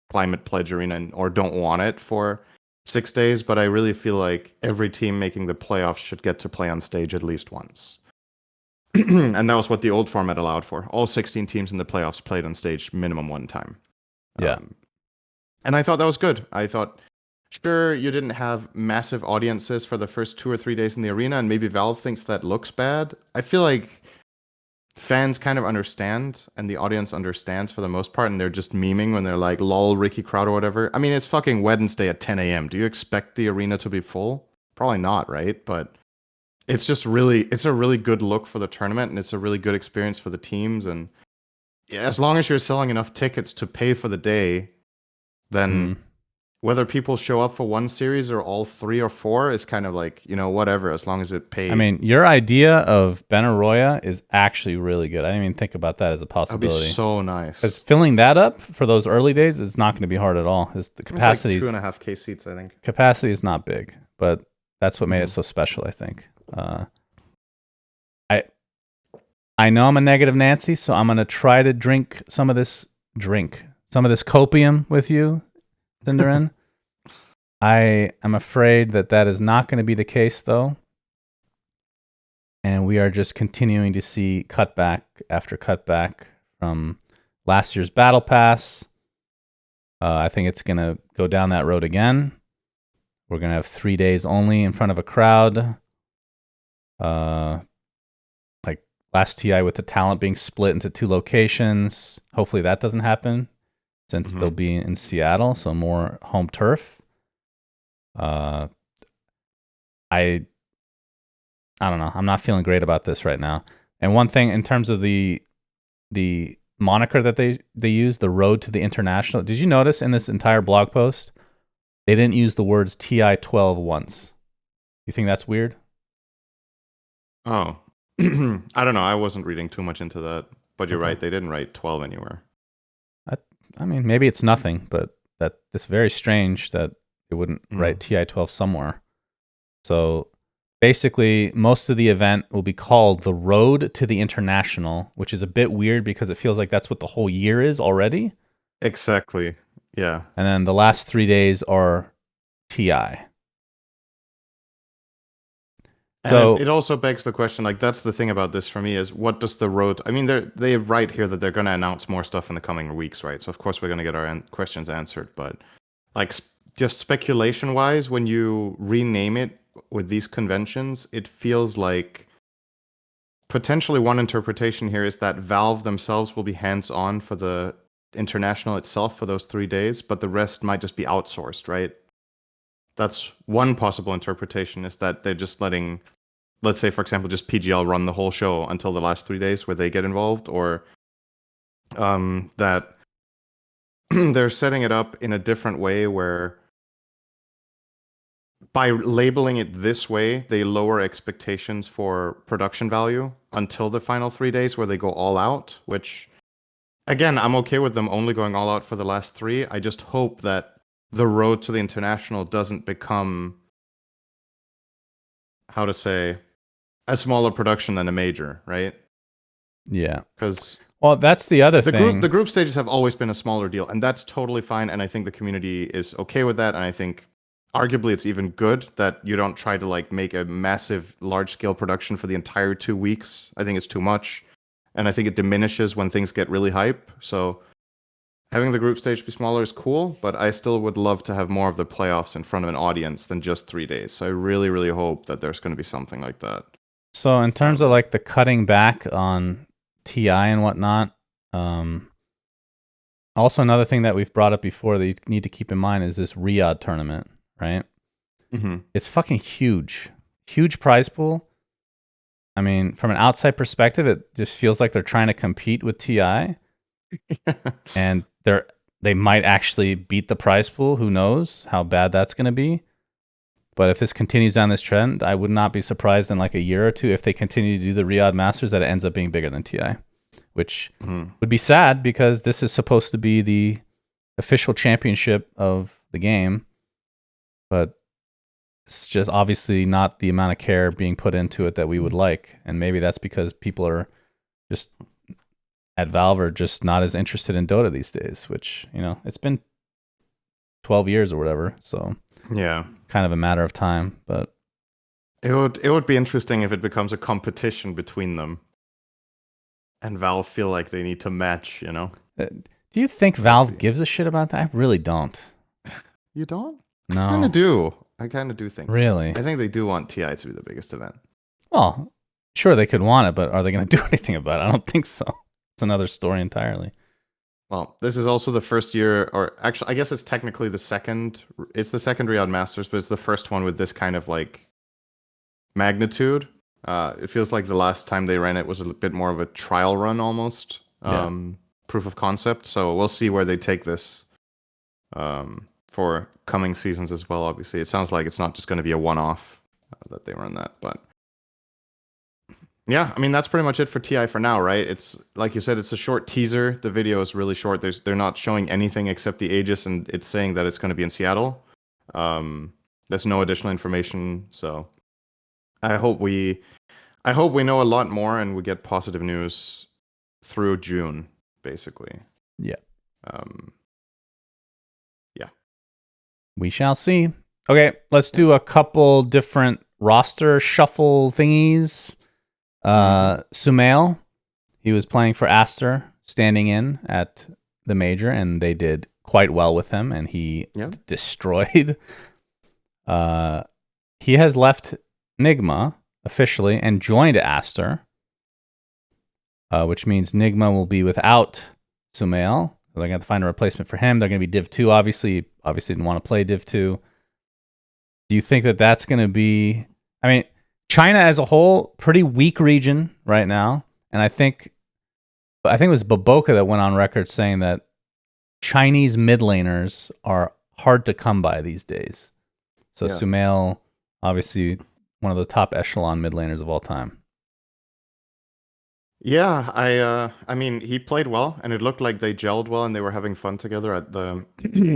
B: Climate Pledge Arena or don't want it for 6 days, but I really feel like every team making the playoffs should get to play on stage at least once. And that was what the old format allowed for. All 16 teams in the playoffs played on stage minimum one time.
A: Yeah.
B: And I thought that was good. I thought, sure, you didn't have massive audiences for the first 2 or 3 days in the arena, and maybe Valve thinks that looks bad. I feel like fans kind of understand, and the audience understands for the most part, and they're just memeing when they're like, lol, Ricky Crowd or whatever. I mean, it's fucking Wednesday at 10 a.m. Do you expect the arena to be full? Probably not, right? But it's just it's a really good look for the tournament, and it's a really good experience for the teams. And yeah, as long as you're selling enough tickets to pay for the day, then whether people show up for one series or all 3 or 4 is kind of like, whatever, as long as it pays.
A: I mean, your idea of Benaroya is actually really good. I didn't even think about that as a possibility.
B: That'd be so nice.
A: Because filling that up for those early days is not going to be hard at all. The capacity,
B: it's like 2.5K seats, I think.
A: Capacity is not big, but that's what made it so special, I think. I know I'm a negative Nancy, so I'm going to try to drink some of this copium with you, Cinderin. I am afraid that is not going to be the case, though. And we are just continuing to see cutback after cutback from last year's Battle Pass. I think it's going to go down that road again. We're going to have 3 days only in front of a crowd. Like last TI with the talent being split into 2 locations. Hopefully that doesn't happen since they'll be in Seattle, so more home turf. I don't know. I'm not feeling great about this right now. And one thing in terms of the moniker that they use, the road to the international. Did you notice in this entire blog post, they didn't use the words TI12 once? You think that's weird?
B: Oh, I don't know. I wasn't reading too much into that, but you're right. They didn't write 12 anywhere.
A: I mean, maybe it's nothing, but it's very strange that it wouldn't write TI12 somewhere. So basically, most of the event will be called the Road to the International, which is a bit weird because it feels like that's what the whole year is already.
B: Exactly. Yeah.
A: And then the last 3 days are TI.
B: So it also begs the question, like, that's the thing about this for me is what does the road... I mean, they write here that they're going to announce more stuff in the coming weeks, right? So, of course, we're going to get our questions answered. But, like, just speculation-wise, when you rename it with these conventions, it feels like potentially one interpretation here is that Valve themselves will be hands-on for the international itself for those 3 days, but the rest might just be outsourced, right? That's one possible interpretation, is that they're just letting, let's say, for example, just PGL run the whole show until the last 3 days where they get involved, or that they're setting it up in a different way where by labeling it this way, they lower expectations for production value until the final 3 days where they go all out, which, again, I'm okay with them only going all out for the last 3. I just hope that the road to the international doesn't become, how to say, a smaller production than a major, right?
A: Yeah.
B: Because
A: that's the other thing.
B: The group stages have always been a smaller deal, and that's totally fine, and I think the community is okay with that, and I think arguably it's even good that you don't try to like make a massive large-scale production for the entire 2 weeks. I think it's too much, and I think it diminishes when things get really hype. So having the group stage be smaller is cool, but I still would love to have more of the playoffs in front of an audience than just 3 days. So I really, really hope that there's going to be something like that.
A: So in terms of like the cutting back on TI and whatnot, also another thing that we've brought up before that you need to keep in mind is this Riyadh tournament, right?
B: Mm-hmm.
A: It's fucking huge prize pool. I mean, from an outside perspective, it just feels like they're trying to compete with TI. And they might actually beat the prize pool. Who knows how bad that's going to be? But if this continues on this trend, I would not be surprised in like a year or two if they continue to do the Riyadh Masters that it ends up being bigger than TI, which would be sad because this is supposed to be the official championship of the game. But it's just obviously not the amount of care being put into it that we would like. And maybe that's because people are just at Valve are just not as interested in Dota these days, which, it's been 12 years or whatever. So
B: yeah,
A: kind of a matter of time, but
B: it would be interesting if it becomes a competition between them and Valve feel like they need to match,
A: Do you think Valve gives a shit about that? I really don't.
B: You don't?
A: No.
B: I kind of do. I kind of do think.
A: Really?
B: I think they do want TI to be the biggest event.
A: Well, sure, they could want it, but are they going to do anything about it? I don't think so. It's another story entirely.
B: Well, this is also the first year, or actually, I guess it's technically the second. It's the second Riyadh Masters, but it's the first one with this kind of like magnitude. It feels like the last time they ran it was a bit more of a trial run almost. Proof of concept. So we'll see where they take this for coming seasons as well. Obviously, it sounds like it's not just going to be a one-off that they run that, but yeah, I mean that's pretty much it for TI for now, right? It's like you said, it's a short teaser. The video is really short. They're not showing anything except the Aegis, and it's saying that it's going to be in Seattle. There's no additional information, so I hope we know a lot more and we get positive news through June, basically.
A: Yeah.
B: Yeah.
A: We shall see. Okay, let's do a couple different roster shuffle thingies. Sumail, he was playing for Aster, standing in at the major, and they did quite well with him, and he destroyed. He has left Nigma officially and joined Aster, which means Nigma will be without Sumail. They're going to find a replacement for him. They're going to be Div 2, obviously. Obviously didn't want to play Div 2. Do you think that that's going to be... I mean, China as a whole, pretty weak region right now. And I think it was Baboka that went on record saying that Chinese mid laners are hard to come by these days. So Sumail, obviously one of the top echelon mid laners of all time.
B: Yeah, I mean, he played well, and it looked like they gelled well, and they were having fun together at the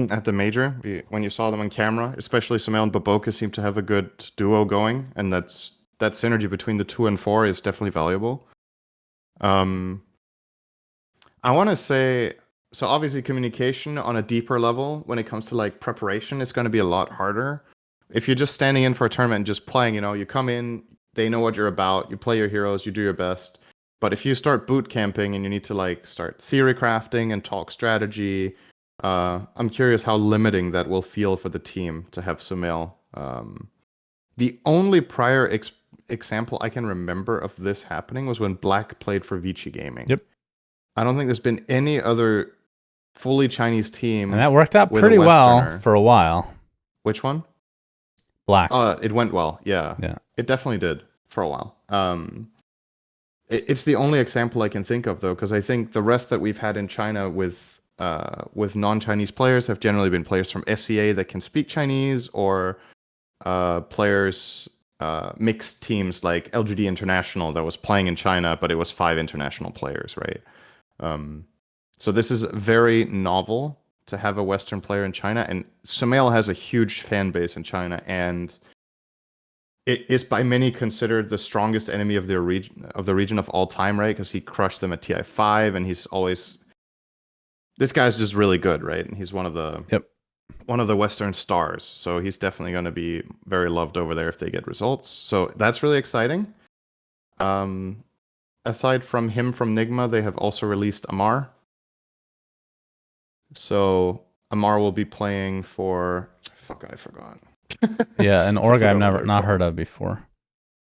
B: at the major. When you saw them on camera, especially Sumail and Baboka seemed to have a good duo going, and that synergy between the 2 and 4 is definitely valuable. I want to say, so obviously communication on a deeper level when it comes to like preparation is going to be a lot harder. If you're just standing in for a tournament and just playing, you come in, they know what you're about, you play your heroes, you do your best. But if you start boot camping and you need to like start theory crafting and talk strategy, I'm curious how limiting that will feel for the team to have Sumail. The only prior example I can remember of this happening was when Black played for Vici Gaming.
A: Yep.
B: I don't think there's been any other fully Chinese team.
A: And that worked out pretty well for a while.
B: Which one?
A: Black.
B: It went well. Yeah. It definitely did for a while. It's the only example I can think of, though, because I think the rest that we've had in China with non-Chinese players have generally been players from SEA that can speak Chinese, or players, mixed teams like LGD International that was playing in China, but it was 5 international players, right? So this is very novel to have a Western player in China, and Sumail has a huge fan base in China, and it is by many considered the strongest enemy of the region of all time, right? Because he crushed them at TI5, and this guy's just really good, right? And he's one of the Western stars, so he's definitely going to be very loved over there if they get results. So that's really exciting. Aside from him from Nigma, they have also released Amar. So Amar will be playing for... I forgot.
A: Yeah, an org I've not heard of before.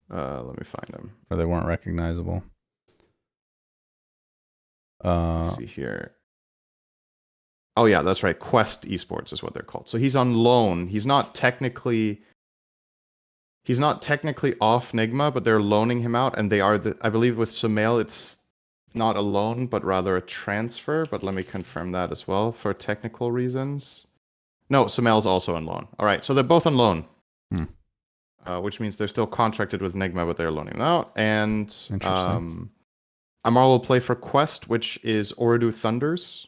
B: Let me find them.
A: Or they weren't recognizable.
B: Let's see here. Oh yeah, that's right. Quest Esports is what they're called. So he's on loan. He's not technically off Nigma, but they're loaning him out, and they are I believe with Sumail it's not a loan, but rather a transfer. But let me confirm that as well for technical reasons. No, Sumail's also on loan. All right, so they're both on loan, which means they're still contracted with Nigma, but they're loaning them out. And Amar will play for Quest, which is Ooredoo Thunders.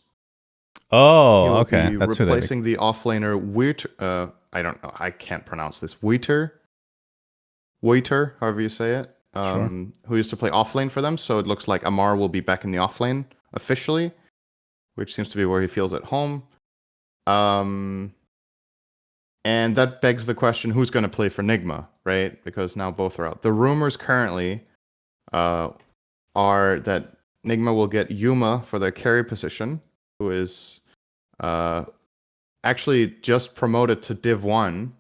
B: He
A: Oh,
B: will
A: okay.
B: be
A: That's who they.
B: replacing the offlaner Witer. I don't know. I can't pronounce this. Witer, however you say it.
A: Sure.
B: Who used to play offlane for them. So it looks like Amar will be back in the offlane officially, which seems to be where he feels at home. And that begs the question: who's going to play for Nigma, right? Because now both are out. The rumors currently are that Nigma will get Yuma for their carry position, who is actually just promoted to Div 1.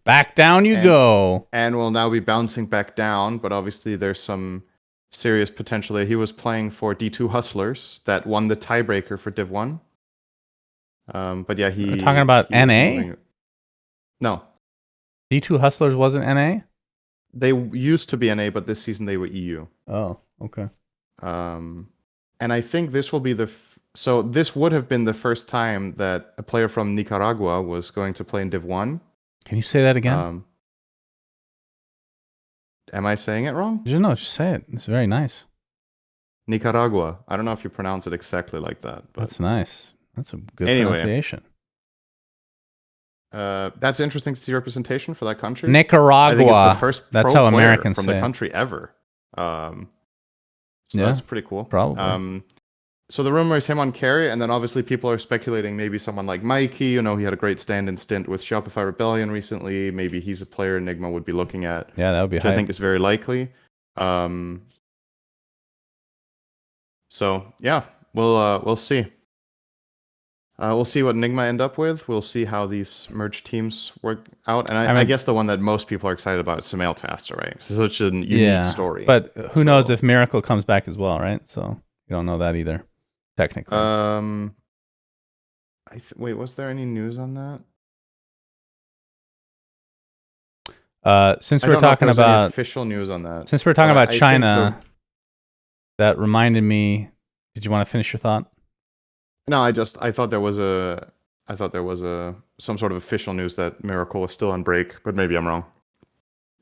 A: Back down you go.
B: And will now be bouncing back down, but obviously there's some serious potential there. He was playing for D2 Hustlers that won the tiebreaker for Div 1. But yeah,
A: We're talking about
B: he is
A: NA?
B: moving. No.
A: D2 Hustlers wasn't NA?
B: They used to be NA, but this season they were EU.
A: Oh, okay.
B: And I think this will be so this would have been the first time that a player from Nicaragua was going to play in Div 1.
A: Can you say that again?
B: Am I saying it wrong?
A: No, just say it. It's very nice.
B: Nicaragua. I don't know if you pronounce it exactly like that. But
A: that's nice. That's a good
B: anyway,
A: pronunciation.
B: That's interesting to see representation for that country.
A: Nicaragua.
B: I think it's the first
A: that's
B: pro
A: how
B: player
A: Americans
B: from
A: say
B: the
A: it.
B: country ever. So
A: yeah,
B: that's pretty cool.
A: Probably.
B: So the rumor is him on carry, and then obviously people are speculating maybe someone like Mikey. You know, he had a great stand-in stint with Shopify Rebellion recently. Maybe he's a player Enigma would be looking at.
A: Yeah, that would be
B: which I think is very likely. So yeah, we'll see. We'll see what Enigma end up with. We'll see how these merged teams work out. And I guess the one that most people are excited about is Sumail to Aster, right? It's such a unique story.
A: But who knows if Miracle comes back as well, right? So you don't know that either, technically.
B: Wait, was there any news on
A: that? Since we're talking about
B: official news on that,
A: since we're talking about China, that reminded me. Did you want to finish your thought?
B: No, I thought there was some sort of official news that Miracle was still on break, but maybe I'm wrong.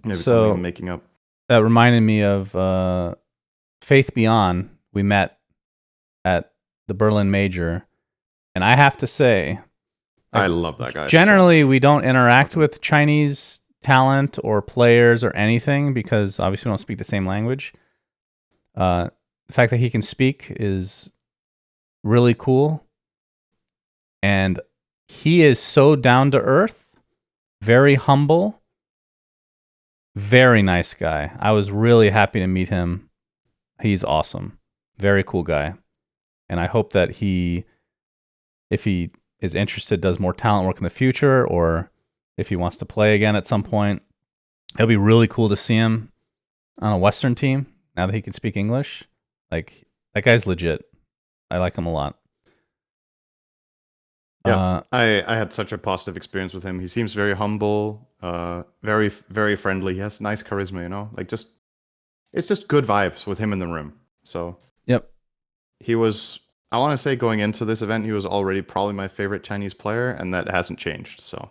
B: Maybe something I'm making up.
A: That reminded me of Faith Beyond. We met at the Berlin Major, and I have to say,
B: I love that guy.
A: Generally, we don't interact with Chinese talent or players or anything because obviously we don't speak the same language. The fact that he can speak is really cool, and he is so down to earth, very humble, very nice guy. I was really happy to meet him. He's awesome, very cool guy, and I hope that if he is interested, does more talent work in the future, or if he wants to play again at some point. It'll be really cool to see him on a Western team now that he can speak English. Like, that guy's legit. I like him a lot.
B: Yeah, I had such a positive experience with him. He seems very humble, very, very friendly. He has nice charisma, you know? Like, it's just good vibes with him in the room. So,
A: yep.
B: He was, I want to say going into this event, he was already probably my favorite Chinese player, and that hasn't changed. So,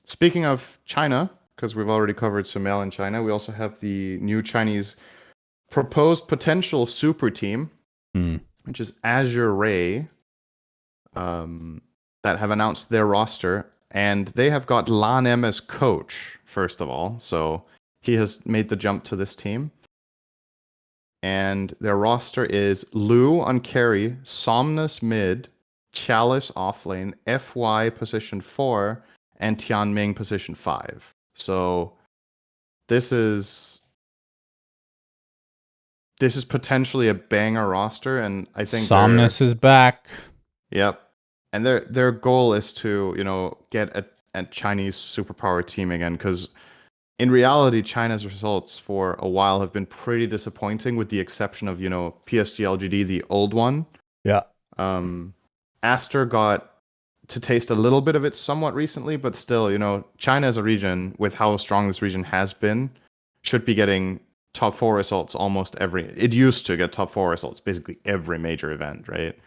B: speaking of China, because we've already covered Sumail in China, we also have the new Chinese proposed potential super team, which is Azure Ray, that have announced their roster, and they have got Lan M as coach, first of all. So he has made the jump to this team. And their roster is Lu on carry, Somnus mid, Chalice offlane, FY position 4, and Tianming position 5. So this is potentially a banger roster, and I think
A: Somnus is back.
B: Yep. And their goal is to, get a Chinese superpower team again, because in reality, China's results for a while have been pretty disappointing, with the exception of, PSG LGD, the old one.
A: Yeah.
B: Aster got to taste a little bit of it somewhat recently, but still, China as a region, with how strong this region has been, should be getting top 4 results almost it used to get top 4 results basically every major event, right?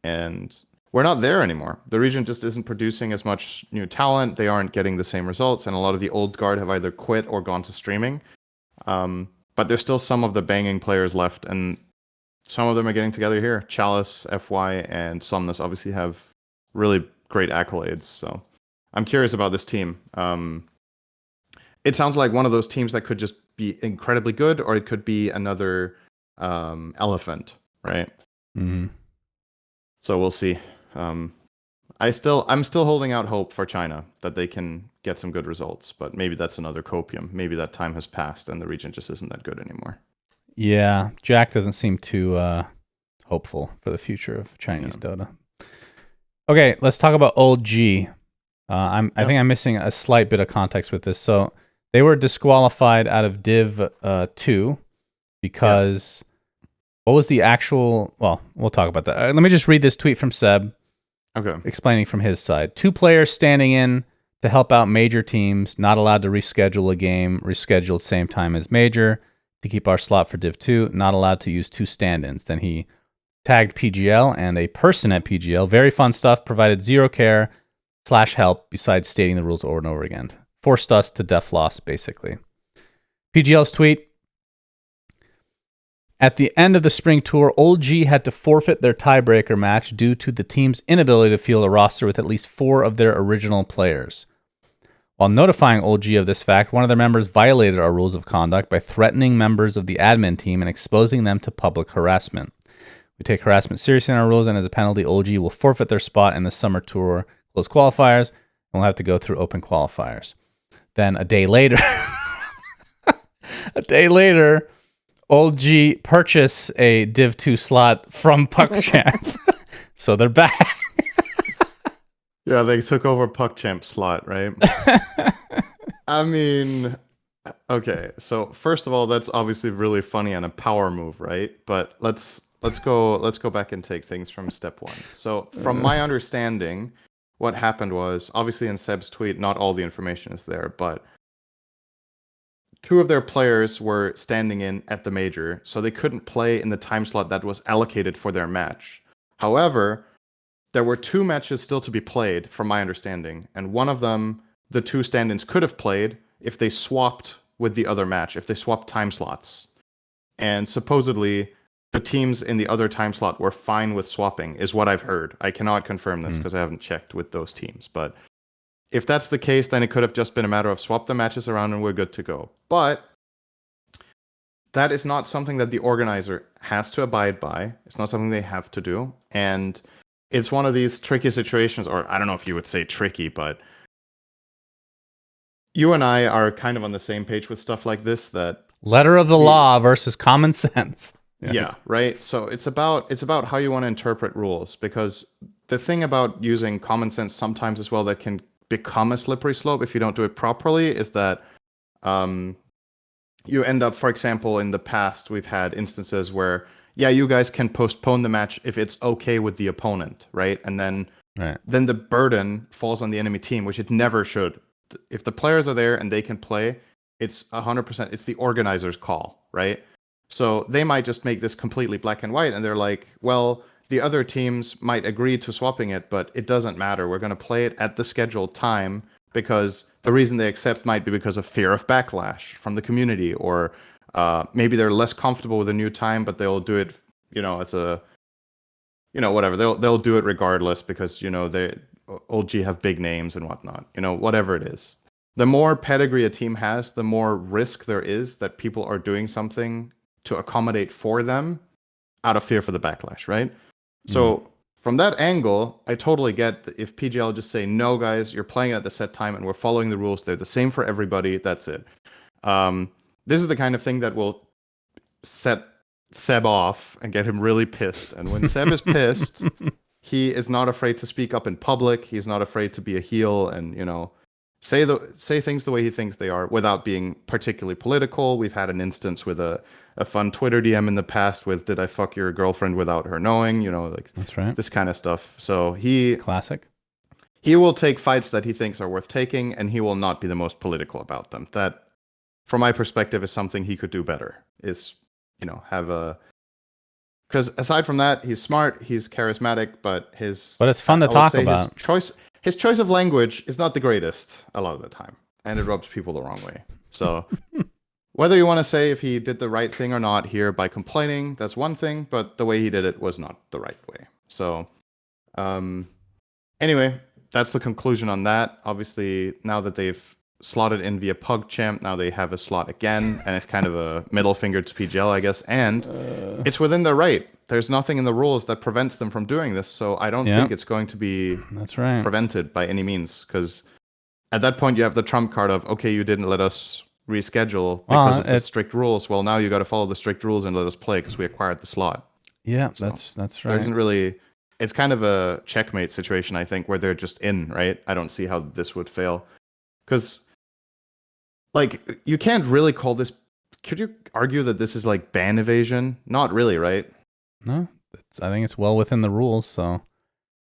B: And we're not there anymore. The region just isn't producing as much new talent. They aren't getting the same results, and a lot of the old guard have either quit or gone to streaming. But there's still some of the banging players left, and some of them are getting together here. Chalice, FY, and Somnus obviously have really great accolades. So I'm curious about this team. It sounds like one of those teams that could just be incredibly good, or it could be another elephant, right?
A: Mm-hmm.
B: So we'll see. I'm still holding out hope for China that they can get some good results, but maybe that's another copium. Maybe that time has passed and the region just isn't that good anymore.
A: Yeah, Jack doesn't seem too hopeful for the future of Chinese Dota. Okay, let's talk about Old G. I think I'm missing a slight bit of context with this. So they were disqualified out of Div 2 because what was the actual? Well, we'll talk about that. Let me just read this tweet from Seb.
B: Okay.
A: Explaining from his side. 2 players standing in to help out major teams, not allowed to reschedule a game, rescheduled same time as major to keep our slot for Div 2, not allowed to use 2 stand-ins. Then he tagged PGL and a person at PGL. Very fun stuff, provided zero care / help besides stating the rules over and over again. Forced us to def loss, basically. PGL's tweet, at the end of the spring tour, Old G had to forfeit their tiebreaker match due to the team's inability to field a roster with at least 4 of their original players. While notifying Old G of this fact, one of their members violated our rules of conduct by threatening members of the admin team and exposing them to public harassment. We take harassment seriously in our rules, and as a penalty, Old G will forfeit their spot in the summer tour close qualifiers, and will have to go through open qualifiers. Then a day later, Old G purchase a Div 2 slot from PuckChamp. So they're back.
B: Yeah, they took over PuckChamp slot, right? I mean, okay. So first of all, that's obviously really funny and a power move, right? But let's go back and take things from step 1. So from my understanding, what happened was, obviously in Seb's tweet, not all the information is there, but 2 of their players were standing in at the major, so they couldn't play in the time slot that was allocated for their match. However, there were 2 matches still to be played, from my understanding, and one of them, the 2 stand-ins could have played if they swapped with the other match, if they swapped time slots. And supposedly, the teams in the other time slot were fine with swapping, is what I've heard. I cannot confirm this because I haven't checked with those teams, but if that's the case, then it could have just been a matter of swap the matches around and we're good to go. But that is not something that the organizer has to abide by. It's not something they have to do. And it's one of these tricky situations, or I don't know if you would say tricky, but you and I are kind of on the same page with stuff like this. That
A: letter of the law versus common sense.
B: Yes. Yeah, right. So it's about how you want to interpret rules, because the thing about using common sense sometimes as well that can become a slippery slope if you don't do it properly is that you end up, for example, in the past we've had instances where you guys can postpone the match if it's okay with the opponent, right? And then the burden falls on the enemy team, which it never should. If the players are there and they can play, it's 100%, it's the organizer's call, right? So they might just make this completely black and white, and they're like, well, the other teams might agree to swapping it, but it doesn't matter. We're going to play it at the scheduled time, because the reason they accept might be because of fear of backlash from the community, or maybe they're less comfortable with a new time, but they'll do it, as a, whatever. They'll do it regardless because, they OG have big names and whatnot, whatever it is. The more pedigree a team has, the more risk there is that people are doing something to accommodate for them out of fear for the backlash, right? So from that angle, I totally get that if PGL just say, no, guys, you're playing at the set time and we're following the rules. They're the same for everybody. That's it. This is the kind of thing that will set Seb off and get him really pissed. And when Seb is pissed, he is not afraid to speak up in public. He's not afraid to be a heel and, say things the way he thinks they are without being particularly political. We've had an instance with a fun Twitter DM in the past with, did I fuck your girlfriend without her knowing?
A: That's right.
B: This kind of stuff. So
A: classic.
B: He will take fights that he thinks are worth taking, and he will not be the most political about them. That, from my perspective, is something he could do better. Is, because aside from that, he's smart, he's charismatic, but
A: it's fun to talk about.
B: His choice of language is not the greatest a lot of the time, and it rubs people the wrong way. So whether you want to say if he did the right thing or not here by complaining, that's one thing, but the way he did it was not the right way. So, anyway, that's the conclusion on that. Obviously, now that they've slotted in via PugChamp, now they have a slot again, and it's kind of a middle finger to PGL, I guess, and it's within their right. There's nothing in the rules that prevents them from doing this, so I don't think it's going to be prevented by any means, because at that point you have the trump card of, okay, you didn't let us reschedule because of the strict rules. Well, now you got to follow the strict rules and let us play because we acquired the slot.
A: Yeah, so that's right.
B: There isn't really... It's kind of a checkmate situation, I think, where they're just in, right? I don't see how this would fail. Because, like, you can't really call this... Could you argue that this is, like, ban evasion? Not really, right?
A: No, I think it's well within the rules, so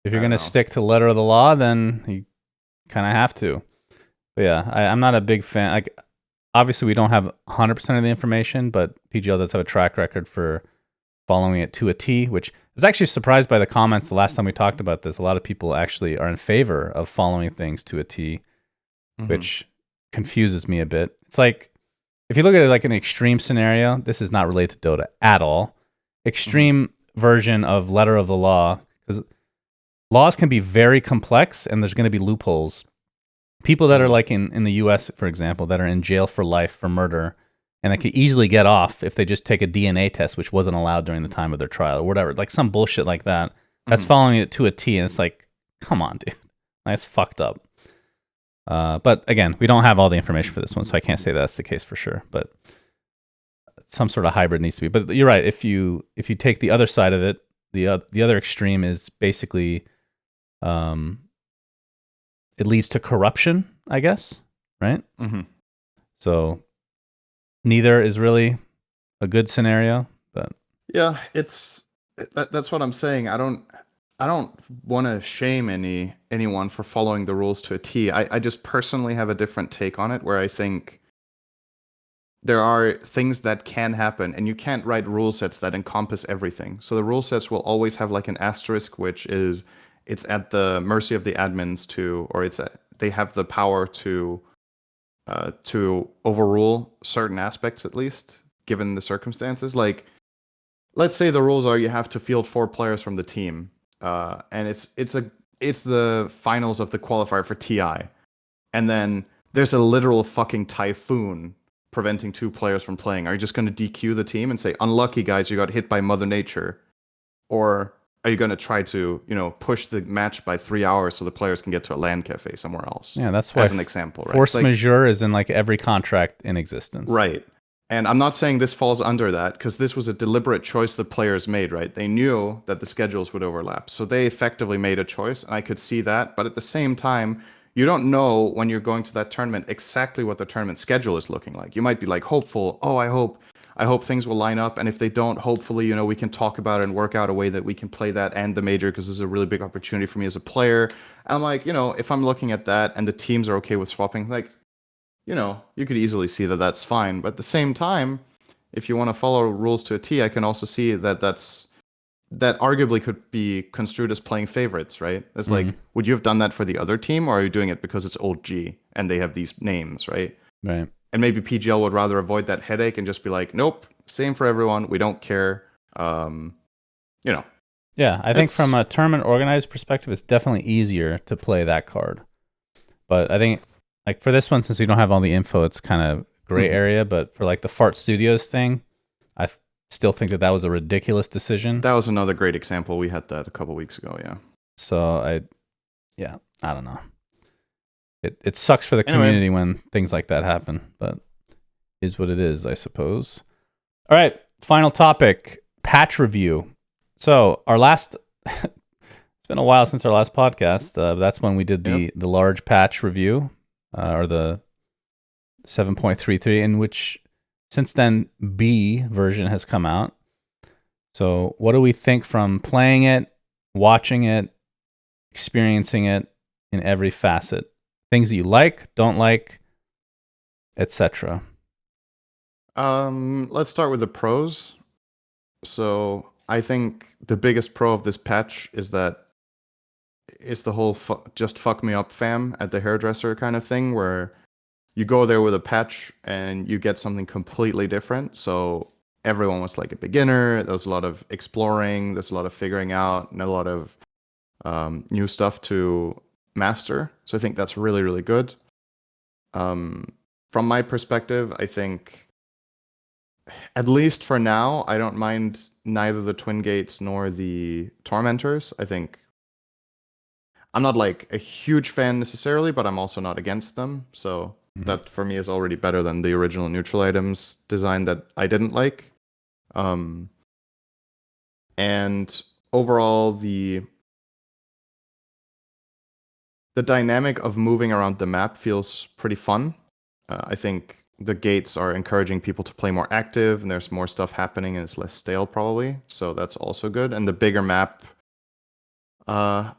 A: if you're going to stick to the letter of the law, then you kind of have to. But yeah, I'm not a big fan. Like, obviously, we don't have 100% of the information, but PGL does have a track record for following it to a T, which I was actually surprised by the comments the last time we talked about this. A lot of people actually are in favor of following things to a T, which confuses me a bit. It's like, if you look at it like an extreme scenario, this is not related to Dota at all. Extreme version of letter of the law, because laws can be very complex and there's going to be loopholes. People that are like in the US, for example, that are in jail for life for murder, and they could easily get off if they just take a DNA test, which wasn't allowed during the time of their trial or whatever. Like some bullshit like that. That's following it to a T, and it's like, come on, dude. That's fucked up. But again, we don't have all the information for this one, so I can't say that's the case for sure. But some sort of hybrid needs to be. But you're right. If you take the other side of it, the other extreme is basically, it leads to corruption, I guess, right? So neither is really a good scenario, but
B: yeah, that's what I'm saying. I don't want to shame anyone for following the rules to a T. I just personally have a different take on it, where I think there are things that can happen, and you can't write rule sets that encompass everything. So the rule sets will always have like an asterisk, which is it's at the mercy of the admins they have the power to overrule certain aspects, at least given the circumstances. Like, let's say the rules are you have to field 4 players from the team, and it's the finals of the qualifier for TI, and then there's a literal fucking typhoon preventing 2 players from playing. Are you just going to DQ the team and say, unlucky guys, you got hit by Mother Nature? Or are you going to try to, push the match by 3 hours so the players can get to a LAN cafe somewhere else?
A: Yeah, that's why,
B: as an example, right?
A: Force majeure is in like every contract in existence.
B: Right. And I'm not saying this falls under that, because this was a deliberate choice the players made, right? They knew that the schedules would overlap. So they effectively made a choice, and I could see that. But at the same time, you don't know when you're going to that tournament exactly what the tournament schedule is looking like. You might be like hopeful, I hope things will line up, and if they don't, hopefully, we can talk about it and work out a way that we can play that and the major, because this is a really big opportunity for me as a player. And I'm like, if I'm looking at that and the teams are okay with swapping, like, you could easily see that that's fine. But at the same time, if you want to follow rules to a T, I can also see that that arguably could be construed as playing favorites, right? It's like, would you have done that for the other team, or are you doing it because it's old G and they have these names, right?
A: Right.
B: And maybe PGL would rather avoid that headache and just be like, nope, same for everyone. We don't care.
A: Yeah, I think from a tournament organized perspective, it's definitely easier to play that card. But I think, like, for this one, since we don't have all the info, it's kind of gray area. But for like the Fart Studios thing, I still think that was a ridiculous decision.
B: That was another great example. We had that a couple weeks ago, yeah.
A: So I don't know. It sucks for the community when things like that happen, but is what it is, I suppose. All right, final topic, patch review. So our last, it's been a while since our last podcast. That's when we did the large patch review, or the 7.33, in which since then B version has come out. So what do we think from playing it, watching it, experiencing it in every facet? Things that you like, don't like, etc.
B: Let's start with the pros. So I think the biggest pro of this patch is that it's the whole just fuck me up fam at the hairdresser kind of thing, where you go there with a patch and you get something completely different. So everyone was like a beginner. There was a lot of exploring. There's a lot of figuring out and a lot of new stuff to master. So I think that's really, really good. From my perspective, I think, at least for now, I don't mind neither the Twin Gates nor the Tormentors. I think I'm not like a huge fan necessarily, but I'm also not against them. So that for me is already better than the original neutral items design that I didn't like. And overall, the dynamic of moving around the map feels pretty fun. I think the gates are encouraging people to play more active, and there's more stuff happening, and it's less stale probably. So that's also good. And the bigger map, I'm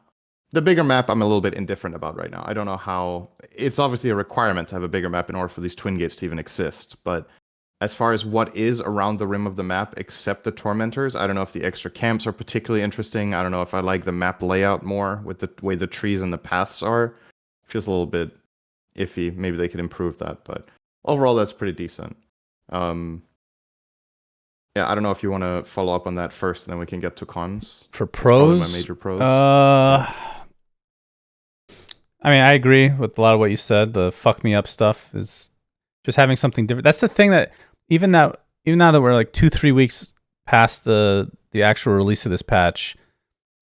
B: a little bit indifferent about right now. I don't know how. It's obviously a requirement to have a bigger map in order for these twin gates to even exist. But as far as what is around the rim of the map, except the tormentors, I don't know if the extra camps are particularly interesting. I don't know if I like the map layout more with the way the trees and the paths are. Feels a little bit iffy. Maybe they could improve that, but overall, that's pretty decent. Yeah, I don't know if you want to follow up on that first, and then we can get to cons.
A: For
B: That's probably
A: pros,
B: my major pros.
A: I mean, I agree with a lot of what you said. The fuck me up stuff is just having something different. That's the thing that even now that we're like 2-3 weeks past the actual release of this patch,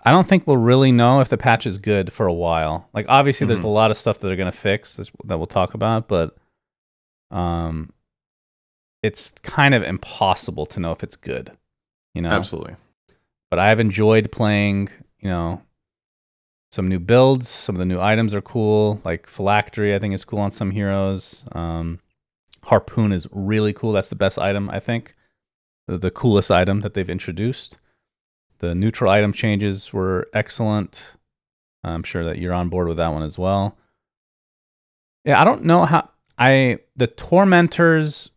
A: I don't think we'll really know if the patch is good for a while. Like obviously there's a lot of stuff that they're going to fix that we'll talk about, but it's kind of impossible to know if it's good, you know?
B: Absolutely.
A: But I've enjoyed playing, you know, some new builds. Some of the new items are cool. Like Phylactery, I think is cool on some heroes. Harpoon is really cool. That's the best item, I think. The coolest item that they've introduced. The neutral item changes were excellent. I'm sure that you're on board with that one as well. Yeah, I don't know how... The Tormentors...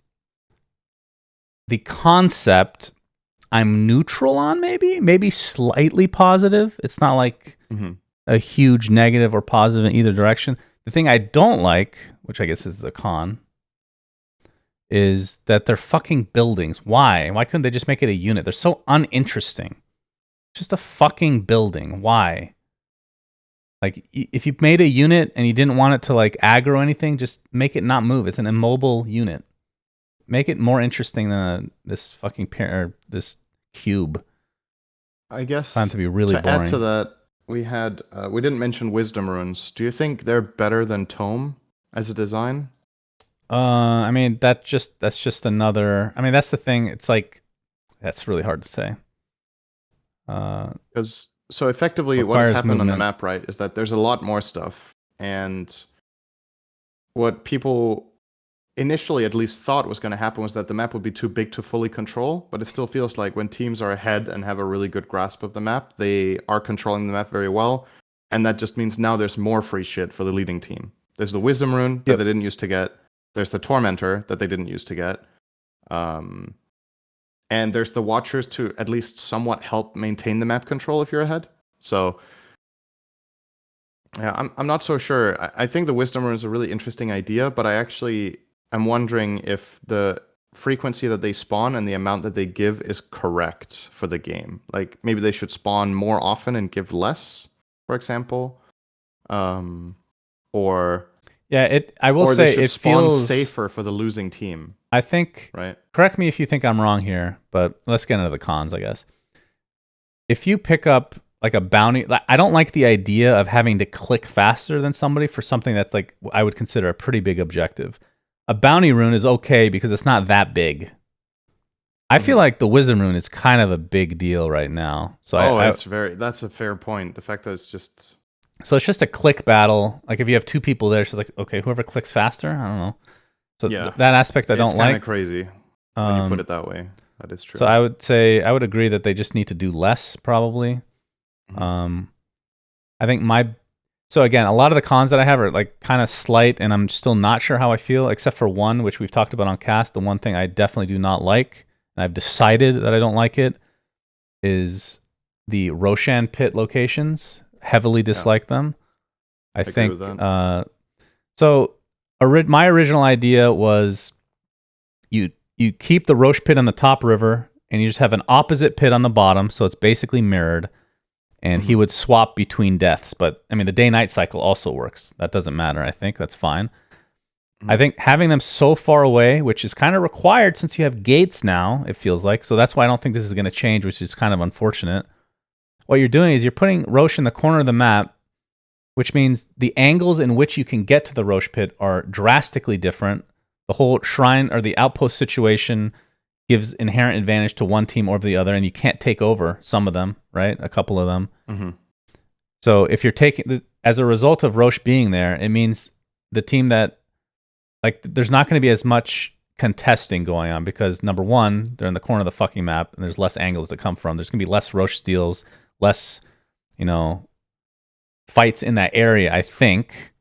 A: The concept... I'm neutral on, maybe slightly positive. It's not like a huge negative or positive in either direction. The thing I don't like, which I guess is a con, is that they're fucking buildings. Why? Why couldn't they just make it a unit? They're so uninteresting. Just a fucking building. Why? Like, if you made a unit and you didn't want it to like aggro anything, just make it not move. It's an immobile unit. Make it more interesting than this fucking this cube.
B: I guess
A: Found to be really boring.
B: Add to that, we didn't mention Wisdom Runes. Do you think they're better than Tome as a design?
A: I mean that's just another. I mean that's the thing. It's like that's really hard to say.
B: Because so effectively, what has happened on the map, right, is that there's a lot more stuff, and what people initially at least thought was going to happen was that the map would be too big to fully control, but it still feels like when teams are ahead and have a really good grasp of the map, they are controlling the map very well, and that just means now there's more free shit for the leading team. There's the Wisdom Rune that they didn't used to get. There's the Tormentor that they didn't used to get. And there's the Watchers to at least somewhat help maintain the map control if you're ahead. So yeah, I'm not so sure. I think the Wisdom Rune is a really interesting idea, but I'm wondering if the frequency that they spawn and the amount that they give is correct for the game. Like maybe they should spawn more often and give less, for example. Or
A: I will say it feels
B: safer for the losing team.
A: I think.
B: Right.
A: Correct me if you think I'm wrong here, but let's get into the cons, I guess. If you pick up like a bounty, I don't like the idea of having to click faster than somebody for something that's like I would consider a pretty big objective. A bounty rune is okay because it's not that big. I feel like the Wisdom Rune is kind of a big deal right now. So
B: that's a fair point. The fact that it's just
A: a click battle. Like if you have two people there, it's just like, okay, whoever clicks faster, I don't know. So that aspect I don't like.
B: It's kind of crazy when you put it that way. That is true.
A: So I would agree that they just need to do less probably. I think so again, a lot of the cons that I have are like kind of slight, and I'm still not sure how I feel, except for one, which we've talked about on cast. The one thing I definitely do not like, and I've decided that I don't like it, is the Roshan pit locations. Heavily dislike them. I think. So My original idea was you keep the Roche pit on the top river, and you just have an opposite pit on the bottom, so it's basically mirrored. And he would swap between deaths. But I mean, the day-night cycle also works. That doesn't matter. I think that's fine. I think having them so far away, which is kind of required since you have gates now, it feels like. So that's why I don't think this is going to change, which is kind of unfortunate. What you're doing is you're putting Roche in the corner of the map, which means the angles in which you can get to the Roche pit are drastically different. The whole shrine or the outpost situation gives inherent advantage to one team over the other, and you can't take over some of them, right? A couple of them.
B: Mm-hmm.
A: So if you're taking, as a result of Roche being there, it means the team that, like, there's not going to be as much contesting going on because, number one, they're in the corner of the fucking map, and there's less angles to come from. There's going to be less Roche steals, less, fights in that area, I think.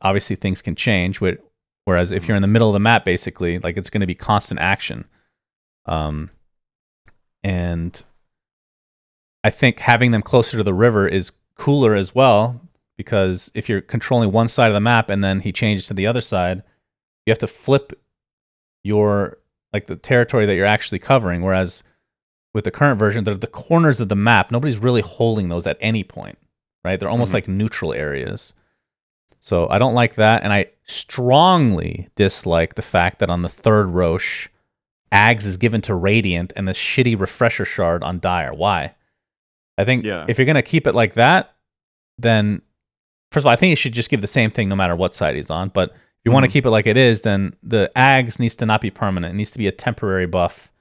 A: Obviously, things can change, whereas if you're in the middle of the map, basically, like, it's going to be constant action. And I think having them closer to the river is cooler as well, because if you're controlling one side of the map and then he changes to the other side, you have to flip the territory that you're actually covering. Whereas with the current version, they're the corners of the map. Nobody's really holding those at any point, right? They're almost like neutral areas. So I don't like that. And I strongly dislike the fact that on the third Roche, Ags is given to Radiant and the shitty refresher shard on Dire. Why? I think if you're going to keep it like that, then first of all, I think you should just give the same thing no matter what side he's on. But if you want to keep it like it is, then the Ags needs to not be permanent. It needs to be a temporary buff,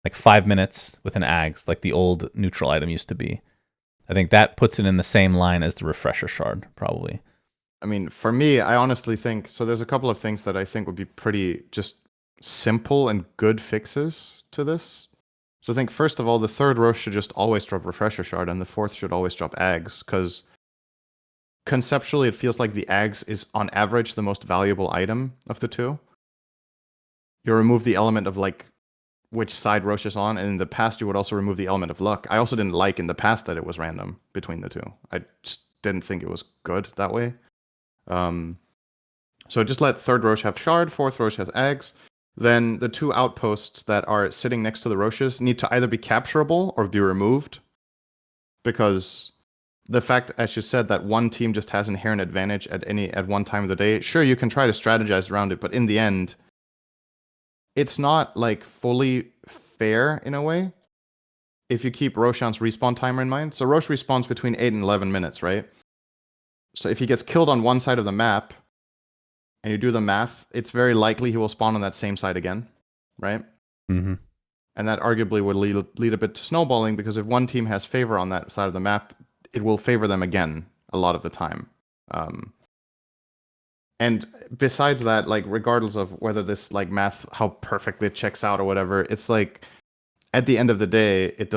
A: like 5 minutes with an Ags, like the old neutral item used to be. I think that puts it in the same line as the refresher shard, probably.
B: I mean, for me, I honestly think, so there's a couple of things that I think would be pretty just simple and good fixes to this. So I think, first of all, the third Roche should just always drop refresher shard, and the fourth should always drop Ags, because conceptually it feels like the Ags is on average the most valuable item of the two. You remove the element of like which side Roche is on, and in the past you would also remove the element of luck. I also didn't like in the past that it was random between the two. I just didn't think it was good that way. So just let third Roche have shard, fourth Roche has Ags. Then the two outposts that are sitting next to the Roches need to either be capturable or be removed. Because the fact, as you said, that one team just has inherent advantage at one time of the day, sure, you can try to strategize around it, but in the end, it's not like fully fair in a way if you keep Roshan's respawn timer in mind. So Roche respawns between 8 and 11 minutes, right? So if he gets killed on one side of the map, and you do the math, it's very likely he will spawn on that same side again, right?
A: Mm-hmm.
B: And that arguably would lead a bit to snowballing, because if one team has favor on that side of the map, it will favor them again a lot of the time. And besides that, like, regardless of whether this like math, how perfectly it checks out or whatever, it's like at the end of the day, it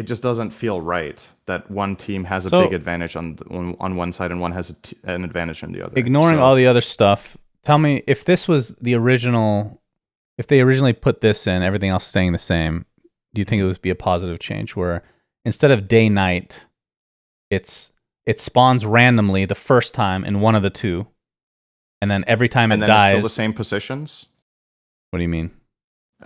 B: just doesn't feel right that one team has a big advantage on one side and one has an advantage on the other.
A: Ignoring all the other stuff, tell me if this was the original, if they originally put this in, everything else staying the same, do you think it would be a positive change where instead of day-night, it spawns randomly the first time in one of the two, and then every time it dies...
B: it's still the same positions?
A: What do you mean?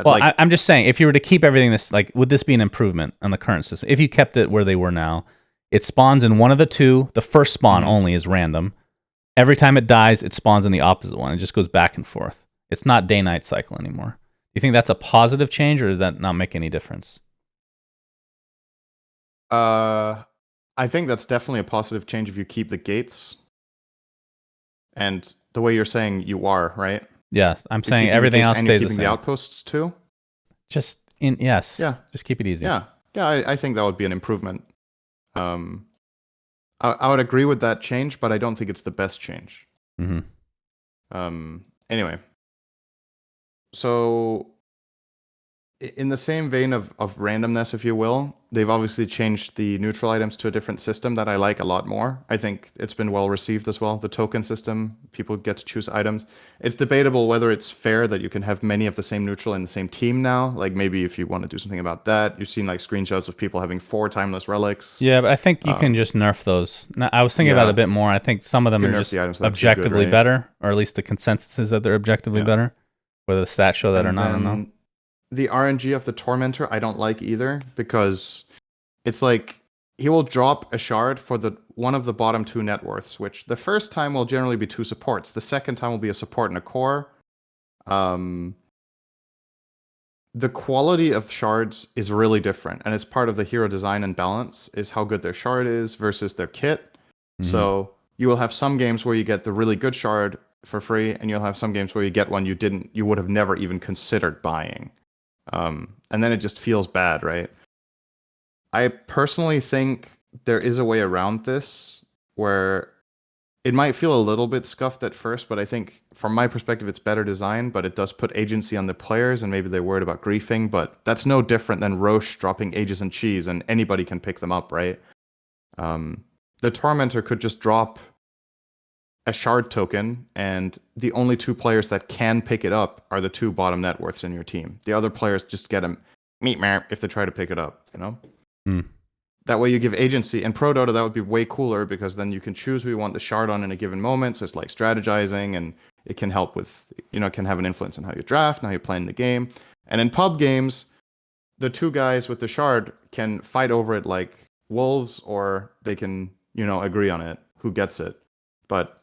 A: Well, I'm just saying, if you were to keep everything this, like, would this be an improvement on the current system? If you kept it where they were now, it spawns in one of the two. The first spawn only is random. Every time it dies, it spawns in the opposite one. It just goes back and forth. It's not day-night cycle anymore. Do you think that's a positive change, or does that not make any difference?
B: I think that's definitely a positive change if you keep the gates. And the way you're saying you are, right?
A: Yeah, I'm saying everything else stays the same.
B: The outposts too?
A: Just keep it easy.
B: Yeah, I think that would be an improvement. I would agree with that change, but I don't think it's the best change.
A: Mm-hmm.
B: Anyway, so in the same vein of randomness, if you will, they've obviously changed the neutral items to a different system that I like a lot more. I think it's been well received as well. The token system, people get to choose items. It's debatable whether it's fair that you can have many of the same neutral in the same team now. Like maybe if you want to do something about that, you've seen like screenshots of people having 4 timeless relics.
A: Yeah, but I think you can just nerf those. Now, I was thinking about it a bit more. I think some of them are just objectively better, or at least the consensus is that they're objectively better. Whether the stats show that or not, I don't know.
B: The RNG of the Tormentor, I don't like either, because it's like he will drop a shard for one of the bottom 2 net worths, which the first time will generally be 2 supports. The second time will be a support and a core. The quality of shards is really different, and it's part of the hero design and balance, is how good their shard is versus their kit. Mm-hmm. So you will have some games where you get the really good shard for free, and you'll have some games where you get one you would have never even considered buying. And then it just feels bad, right? I personally think there is a way around this where it might feel a little bit scuffed at first, but I think from my perspective, it's better designed, but it does put agency on the players, and maybe they're worried about griefing, but that's no different than Roche dropping Aegis and Cheese, and anybody can pick them up, right? The Tormentor could just drop a shard token, and the only 2 players that can pick it up are the 2 bottom net worths in your team. The other players just get them if they try to pick it up, you know? That way you give agency. In Pro Dota, that would be way cooler, because then you can choose who you want the shard on in a given moment. So it's like strategizing, and it can help with, can have an influence on how you draft and how you play in the game. And in pub games, the 2 guys with the shard can fight over it like wolves, or they can, agree on it, who gets it. But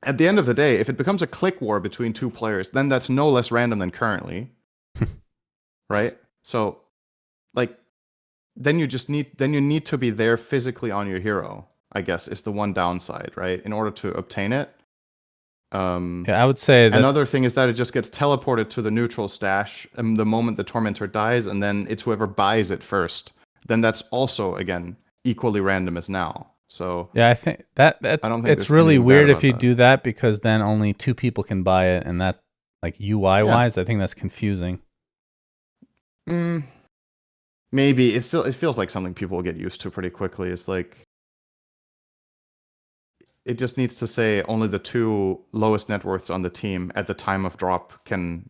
B: at the end of the day, if it becomes a click war between 2 players, then that's no less random than currently. Right? So, like, then you need to be there physically on your hero, I guess, is the one downside, right? In order to obtain it.
A: I would say that
B: another thing is that it just gets teleported to the neutral stash the moment the Tormentor dies, and then it's whoever buys it first. Then that's also, again, equally random as now. So
A: yeah, I think that I don't think it's really weird if you do that, because then only 2 people can buy it, and that, like, UI wise, I think that's confusing.
B: Maybe it feels like something people will get used to pretty quickly. It's like it just needs to say only the 2 lowest net worths on the team at the time of drop can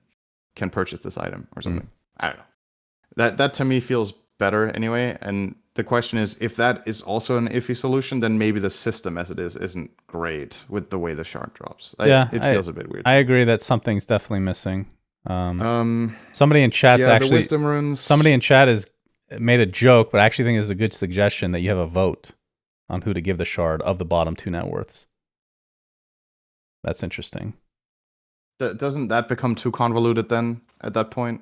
B: purchase this item or something. I don't know. That to me feels better anyway, and the question is, if that is also an iffy solution, then maybe the system as it is isn't great with the way the shard drops. It feels a bit weird.
A: I agree that something's definitely missing. Somebody in chat's actually,
B: the wisdom runes.
A: Somebody in chat has made a joke, but I actually think it's a good suggestion that you have a vote on who to give the shard of the bottom 2 net worths. That's interesting.
B: Doesn't that become too convoluted then at that point?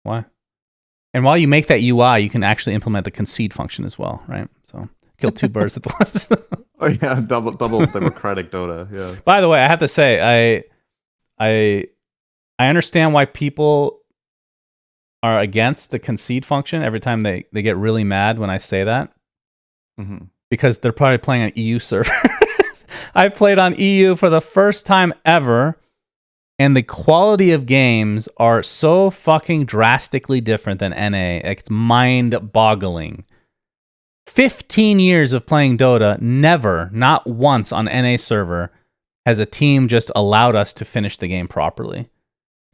A: Why? And while you make that UI, you can actually implement the concede function as well, right? So kill 2 birds with once.
B: Oh yeah, double democratic Dota. Yeah.
A: By the way, I have to say, I understand why people are against the concede function every time they get really mad when I say that. Because they're probably playing on EU servers. I played on EU for the first time ever, and the quality of games are so fucking drastically different than NA. It's mind-boggling. 15 years of playing Dota, never, not once on NA server, has a team just allowed us to finish the game properly.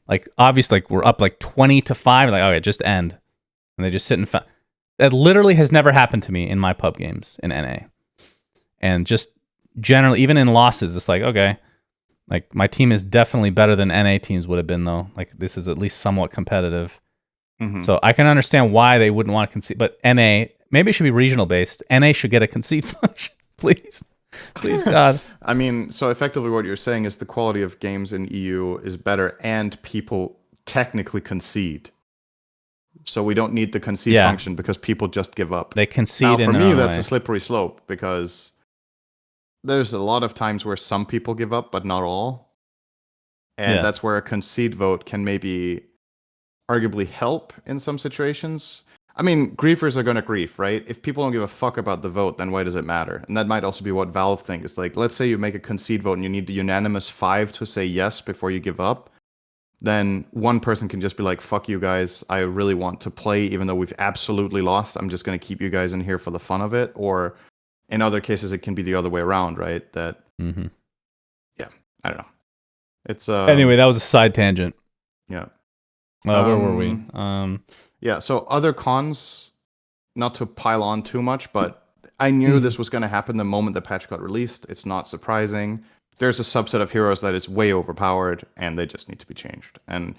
A: Like, obviously, like, we're up like 20-5, like, okay, just end. And they just sit and... That literally has never happened to me in my pub games in NA. And just generally, even in losses, it's like, okay, like, my team is definitely better than NA teams would have been, though. Like, this is at least somewhat competitive. So I can understand why they wouldn't want to concede. But NA, maybe it should be regional based. NA should get a concede function, please. Please, God.
B: I mean, so effectively what you're saying is the quality of games in EU is better, and people technically concede. So we don't need the concede function because people just give up.
A: They concede
B: now, for
A: in
B: me,
A: their
B: that's
A: way.
B: a slippery slope, because there's a lot of times where some people give up, but not all. And that's where a concede vote can maybe arguably help in some situations. I mean, griefers are going to grief, right? If people don't give a fuck about the vote, then why does it matter? And that might also be what Valve thinks. Like, let's say you make a concede vote and you need the unanimous 5 to say yes before you give up. then one person can just be like, fuck you guys, I really want to play, even though we've absolutely lost. I'm just going to keep you guys in here for the fun of it. Or in other cases, it can be the other way around, right? That, yeah, I don't know. It's
A: Anyway, that was a side tangent.
B: yeah.
A: Where were we?
B: Yeah, so other cons, not to pile on too much, but I knew this was going to happen the moment the patch got released. It's not surprising. There's a subset of heroes that is way overpowered, and they just need to be changed. And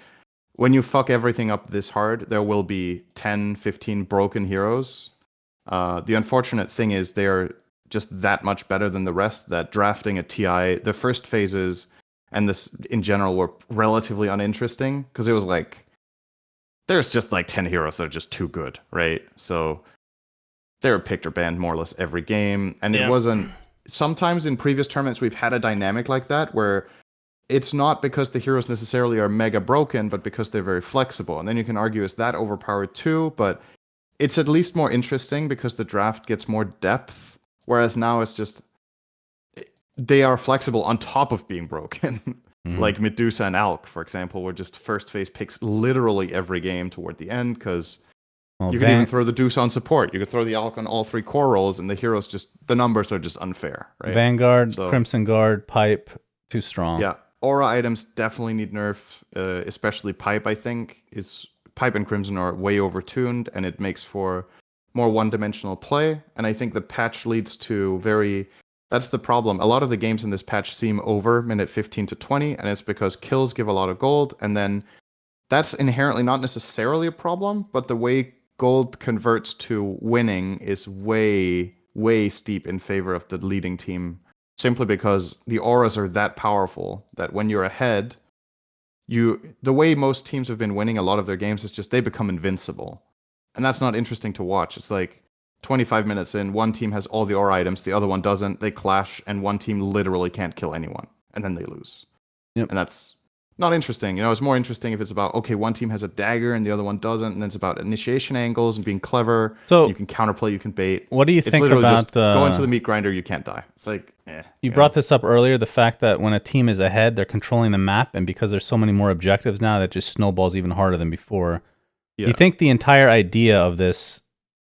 B: when you fuck everything up this hard, there will be 10, 15 broken heroes. The unfortunate thing is they're just that much better than the rest that drafting a TI, the first phases and this in general were relatively uninteresting because it was like, there's just like 10 heroes that are just too good, right? So they were picked or banned more or less every game. And it wasn't, sometimes in previous tournaments, we've had a dynamic like that where it's not because the heroes necessarily are mega broken, but because they're very flexible. And then you can argue, is that overpowered too? But it's at least more interesting because the draft gets more depth. Whereas now it's just, they are flexible on top of being broken. Like Medusa and Alk, for example, were just first phase picks literally every game toward the end because you could even throw the Deuce on support. You could throw the Alk on all 3 core roles, and the heroes just, the numbers are just unfair, right?
A: Vanguard, Crimson Guard, Pipe, too strong.
B: Yeah, aura items definitely need nerf, especially Pipe, I think. Pipe and Crimson are way overtuned, and it makes for more one-dimensional play. And I think the patch leads to that's the problem. A lot of the games in this patch seem over minute 15 to 20, and it's because kills give a lot of gold, and then that's inherently not necessarily a problem, but the way gold converts to winning is way, way steep in favor of the leading team, simply because the auras are that powerful that when you're ahead, the way most teams have been winning a lot of their games is just they become invincible. And that's not interesting to watch. It's like 25 minutes in, one team has all the aura items, the other one doesn't, they clash, and one team literally can't kill anyone, and then they lose.
A: Yep.
B: And that's not interesting. It's more interesting if it's about, okay, one team has a dagger and the other one doesn't, and then it's about initiation angles and being clever.
A: So
B: you can counterplay, you can bait.
A: What do you think
B: literally
A: about
B: just go into the meat grinder, you can't die. It's like,
A: You brought this up earlier, the fact that when a team is ahead, they're controlling the map, and because there's so many more objectives now, that just snowballs even harder than before.
B: Yeah.
A: Do you think the entire idea of this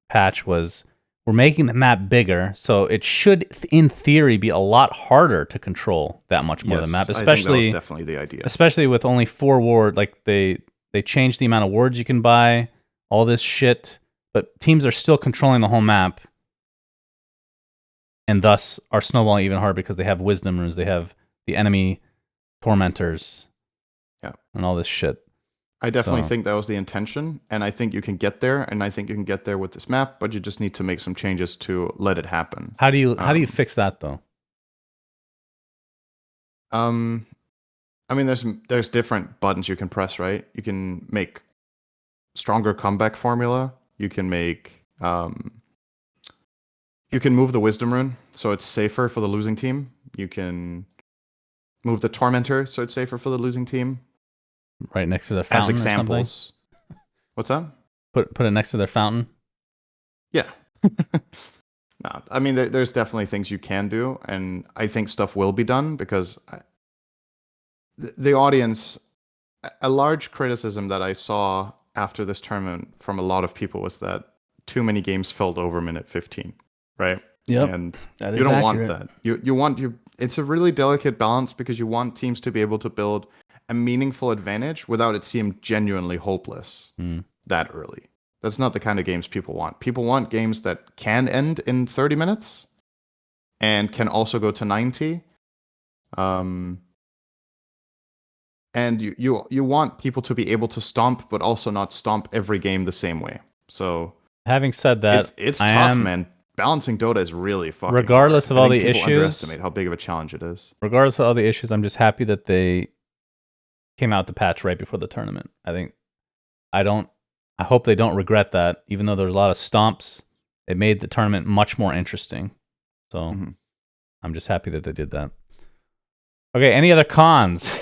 A: patch was, we're making the map bigger, so it should, in theory, be a lot harder to control that much more of the map, especially,
B: I think that was definitely the idea.
A: Especially with only 4 ward, like they changed the amount of wards you can buy, all this shit, but teams are still controlling the whole map, and thus are snowballing even harder because they have wisdom runes, they have the enemy tormentors, and all this shit.
B: I definitely think that was the intention, and I think you can get there, and I think you can get there with this map, but you just need to make some changes to let it happen.
A: How do you fix that though?
B: I mean, there's different buttons you can press, right? You can make stronger comeback formula. You can make you can move the wisdom rune so it's safer for the losing team. You can move the tormentor so it's safer for the losing team.
A: Right next to their fountain.
B: As examples. What's that?
A: Put it next to their fountain.
B: Yeah. No, I mean, there's definitely things you can do, and I think stuff will be done because the audience, a large criticism that I saw after this tournament from a lot of people was that too many games felt over minute 15, right?
A: Yep.
B: And you don't want that. You want it's a really delicate balance because you want teams to be able to build a meaningful advantage without it seem genuinely hopeless that early. That's not the kind of games people want. People want games that can end in 30 minutes and can also go to 90. And you want people to be able to stomp, but also not stomp every game the same way. So
A: having said that,
B: it's tough, man. Balancing Dota is really fucking
A: regardless
B: hard.
A: of all the
B: people
A: issues.
B: Underestimate how big of a challenge it is.
A: Regardless of all the issues, I'm just happy that they came out the patch right before the tournament. I hope they don't regret that, even though there's a lot of stomps. It made the tournament much more interesting. So I'm just happy that they did that. Okay, any other cons?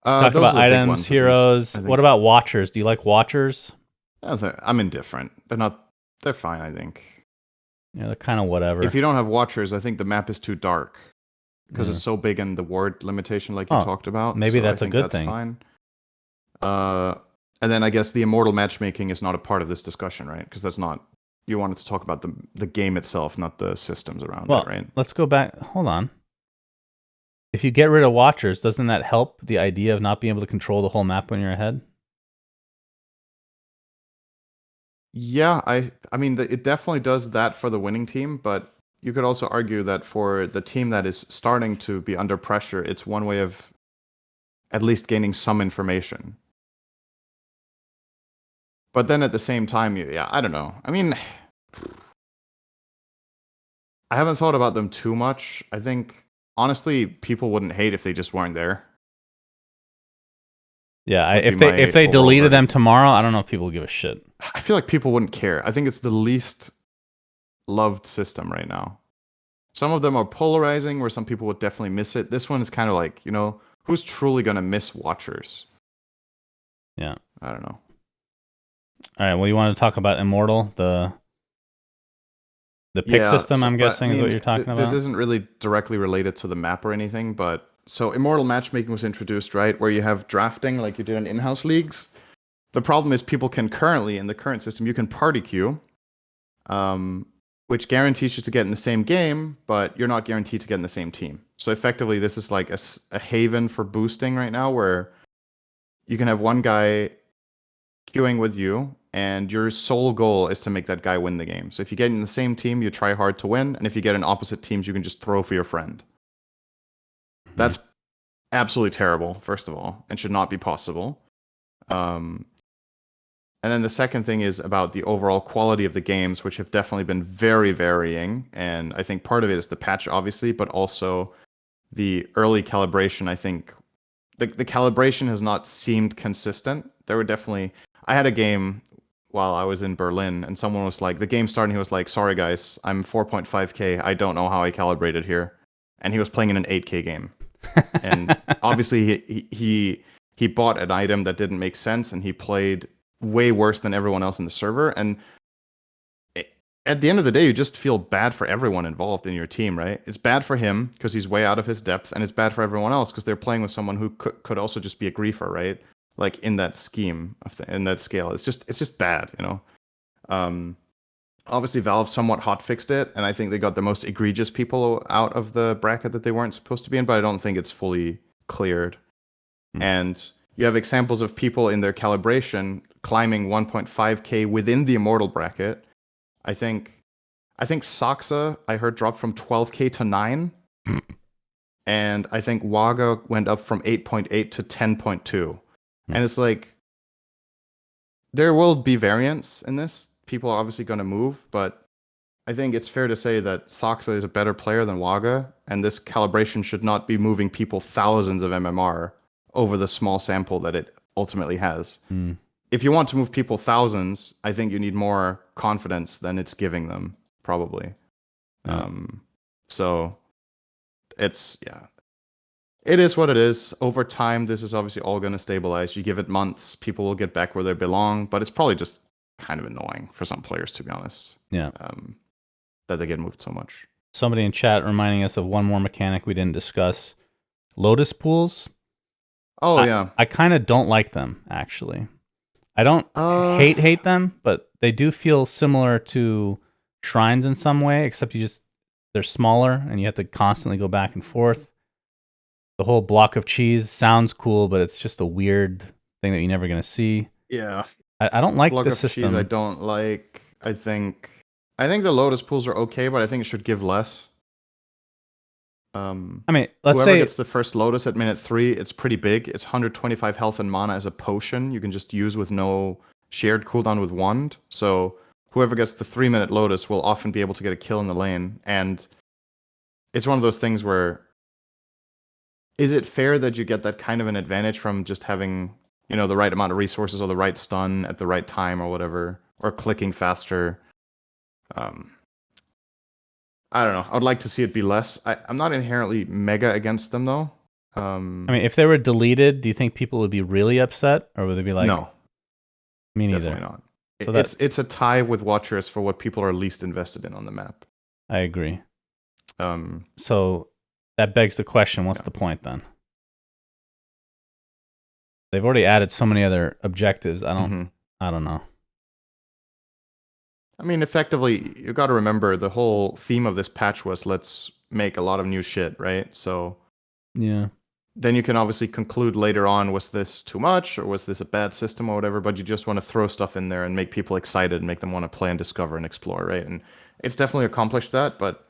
A: Talked about items, heroes. What about watchers? Do you like watchers?
B: I'm indifferent. They're fine, I think.
A: Yeah, they're kind of whatever.
B: If you don't have watchers, I think the map is too dark. because
A: Yeah.
B: it's so big and the word limitation, like you
A: Oh,
B: talked about.
A: maybe
B: So I
A: that's a
B: think
A: good
B: that's
A: thing.
B: fine. And then I guess the immortal matchmaking is not a part of this discussion, right? Because that's not, you wanted to talk about the game itself, not the systems around it,
A: Well,
B: right?
A: let's go back. Hold on. If you get rid of watchers, doesn't that help the idea of not being able to control the whole map when you're ahead?
B: Yeah, I mean, it definitely does that for the winning team, but you could also argue that for the team that is starting to be under pressure, it's one way of at least gaining some information. But then at the same time, yeah, I don't know. I mean, I haven't thought about them too much. I think honestly, people wouldn't hate if they just weren't there.
A: Yeah,
B: Would be
A: if
B: my
A: they
B: overall
A: deleted them
B: verdict.
A: tomorrow, I don't know if people would give a shit.
B: I feel like people wouldn't care. I think it's the least loved system right now. Some of them are polarizing, where some people would definitely miss it. This one is kind of like, who's truly gonna miss watchers?
A: Yeah.
B: I don't know.
A: All right. Well, you want to talk about Immortal, the pick
B: Yeah,
A: system?
B: so,
A: I'm
B: but I
A: guessing is what
B: mean,
A: you're talking
B: this
A: about.
B: isn't really directly related to the map or anything, but so immortal matchmaking was introduced, right? Where you have drafting like you did in in-house leagues. The problem is people can currently, in the current system, you can party queue, which guarantees you to get in the same game, but you're not guaranteed to get in the same team. So effectively, this is like a haven for boosting right now, where you can have one guy queuing with you, and your sole goal is to make that guy win the game. So if you get in the same team, you try hard to win, and if you get in opposite teams, you can just throw for your friend.
A: Mhm.
B: That's absolutely terrible, first of all, and should not be possible. Um, and then the second thing is about the overall quality of the games, which have definitely been very varying. And I think part of it is the patch, obviously, but also the early calibration. I think the calibration has not seemed consistent. There were definitely, I had a game while I was in Berlin, and someone was like, the game started, and he was like, sorry guys, I'm 4.5K. I don't know how I calibrated here. And he was playing in an 8K game. And obviously he bought an item that didn't make sense, and he played way worse than everyone else in the server. And at the end of the day, you just feel bad for everyone involved in your team, right? It's bad for him because he's way out of his depth, and it's bad for everyone else because they're playing with someone who could also just be a griefer, right? Like in that scheme in that scale, it's just bad, you know. Um, Obviously, Valve somewhat hotfixed it, and I think they got the most egregious people out of the bracket that they weren't supposed to be in, but I don't think it's fully cleared.
A: Hmm.
B: And you have examples of people in their calibration climbing 1.5K within the immortal bracket. I think Saxa I heard dropped from 12K to 9, and I think Waga went up from 8.8 to 10.2.
A: Hmm.
B: And it's like there will be variance in this. People are obviously going to move, but I think it's fair to say that Saxa is a better player than Waga, and this calibration should not be moving people thousands of MMR over the small sample that it ultimately has.
A: Hmm.
B: If you want to move people thousands, I think you need more confidence than it's giving them, probably.
A: Yeah.
B: So yeah, it is what it is. Over time, this is obviously all going to stabilize. You give it months, people will get back where they belong, but it's probably just kind of annoying for some players, to be honest,
A: Yeah.
B: that they get moved so much.
A: Somebody in chat reminding us of one more mechanic we didn't discuss. Lotus pools.
B: Oh
A: I
B: yeah.
A: I kind of don't like them, actually. I don't
B: Uh
A: hate them, but they do feel similar to shrines in some way, except they're smaller and you have to constantly go back and forth. The whole block of cheese sounds cool, but it's just a weird thing that you're never gonna see.
B: yeah.
A: I don't like
B: Block
A: the
B: of cheese I
A: system.
B: don't like. I think the Lotus pools are okay, but I think it should give less.
A: I mean, let's
B: Whoever
A: say
B: gets the first Lotus at minute 3, it's pretty big. It's 125 health and mana as a potion you can just use with no shared cooldown with Wand. So whoever gets the 3-minute Lotus will often be able to get a kill in the lane. And it's one of those things where, is it fair that you get that kind of an advantage from just having, the right amount of resources or the right stun at the right time or whatever, or clicking faster? Um, I don't know. I would like to see it be less. I'm not inherently mega against them though.
A: I mean, if they were deleted, do you think people would be really upset, or would they be like,
B: No,
A: me neither?
B: definitely not.
A: So that
B: It's a tie with Watchers for what people are least invested in on the map.
A: I agree.
B: Um,
A: So that begs the question, what's the point then? They've already added so many other objectives. I don't know.
B: I mean, effectively, you got to remember the whole theme of this patch was let's make a lot of new shit, right? So
A: yeah.
B: Then you can obviously conclude later on, was this too much or was this a bad system or whatever, but you just want to throw stuff in there and make people excited and make them want to play and discover and explore, right? And it's definitely accomplished that, but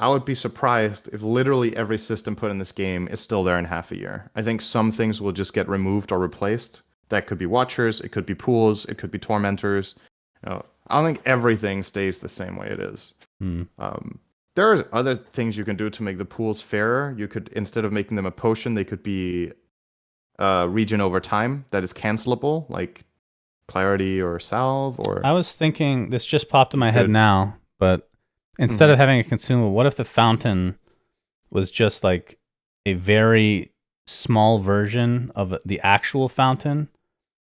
B: I would be surprised if literally every system put in this game is still there in half a year. I think some things will just get removed or replaced. That could be Watchers, it could be Pools, it could be Tormentors. I don't think everything stays the same way it is. There are other things you can do to make the pools fairer. You could, instead of making them a potion, they could be regen over time that is cancelable, like Clarity or Salve. Or
A: I was thinking, this just popped in my head now, but instead of having a consumable, what if the fountain was just like a very small version of the actual fountain?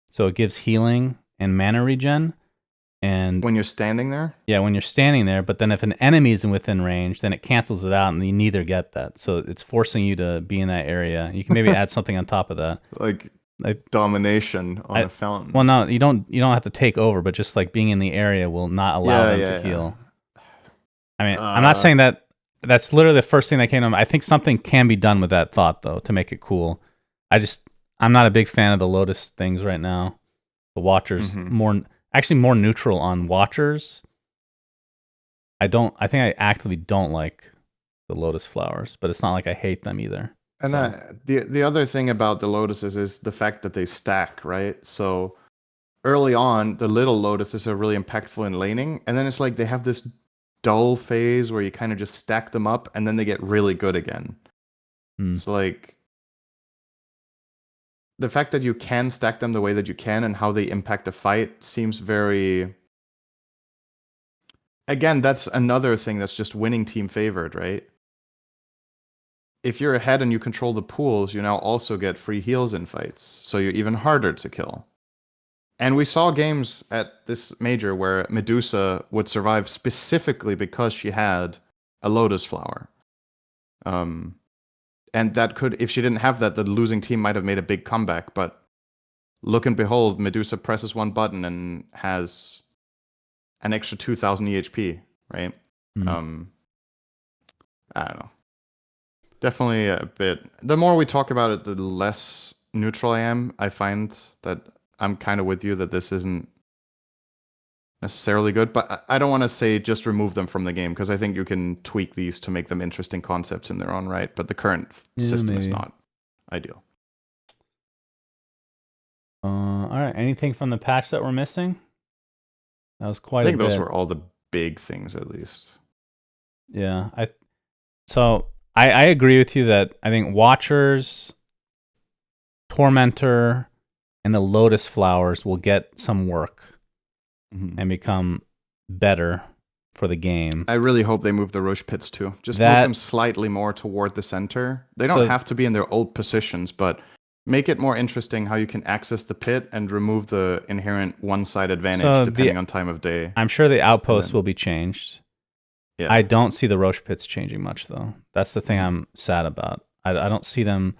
A: So it gives healing and mana regen. And
B: when you're standing there?
A: Yeah, when you're standing there, but then if an enemy is within range, then it cancels it out and you neither get that. So it's forcing you to be in that area. You can maybe add something on top of that.
B: Like domination on a fountain.
A: Well, no, you don't have to take over, but just like being in the area will not allow them to heal. I mean, I'm not saying that that's literally the first thing that came to mind. I think something can be done with that thought though to make it cool. I'm not a big fan of the Lotus things right now. The Watchers actually more neutral on Watchers. I think I actively don't like the Lotus flowers, but it's not like I hate them either.
B: And the other thing about the Lotuses is the fact that they stack, right? So early on, the little Lotuses are really impactful in laning, and then it's like they have this dull phase where you kind of just stack them up, and then they get really good again. So like, the fact that you can stack them the way that you can and how they impact a fight seems very... Again, that's another thing that's just winning team favored, right? If you're ahead and you control the pools, you now also get free heals in fights, so you're even harder to kill. And we saw games at this major where Medusa would survive specifically because she had a Lotus Flower. And that could, if she didn't have that, the losing team might have made a big comeback. But look and behold, Medusa presses one button and has an extra 2,000 EHP, right? I don't know. Definitely a bit... The more we talk about it, the less neutral I am. I find that I'm kind of with you that this isn't necessarily good, but I don't want to say just remove them from the game, because I think you can tweak these to make them interesting concepts in their own right, but the current system is not ideal.
A: All right, anything from the patch that we're missing? That was quite a bit.
B: I think those were all the big things, at least.
A: Yeah, I agree with you that I think Watchers, Tormentor, and the Lotus Flowers will get some work and become better for the game.
B: I really hope they move the Roche Pits too. Just move them slightly more toward the center. They don't have to be in their old positions, but make it more interesting how you can access the pit and remove the inherent one-side advantage depending on time of day.
A: I'm sure the outposts will be changed. Yeah. I don't see the Roche Pits changing much, though. That's the thing I'm sad about. I don't see them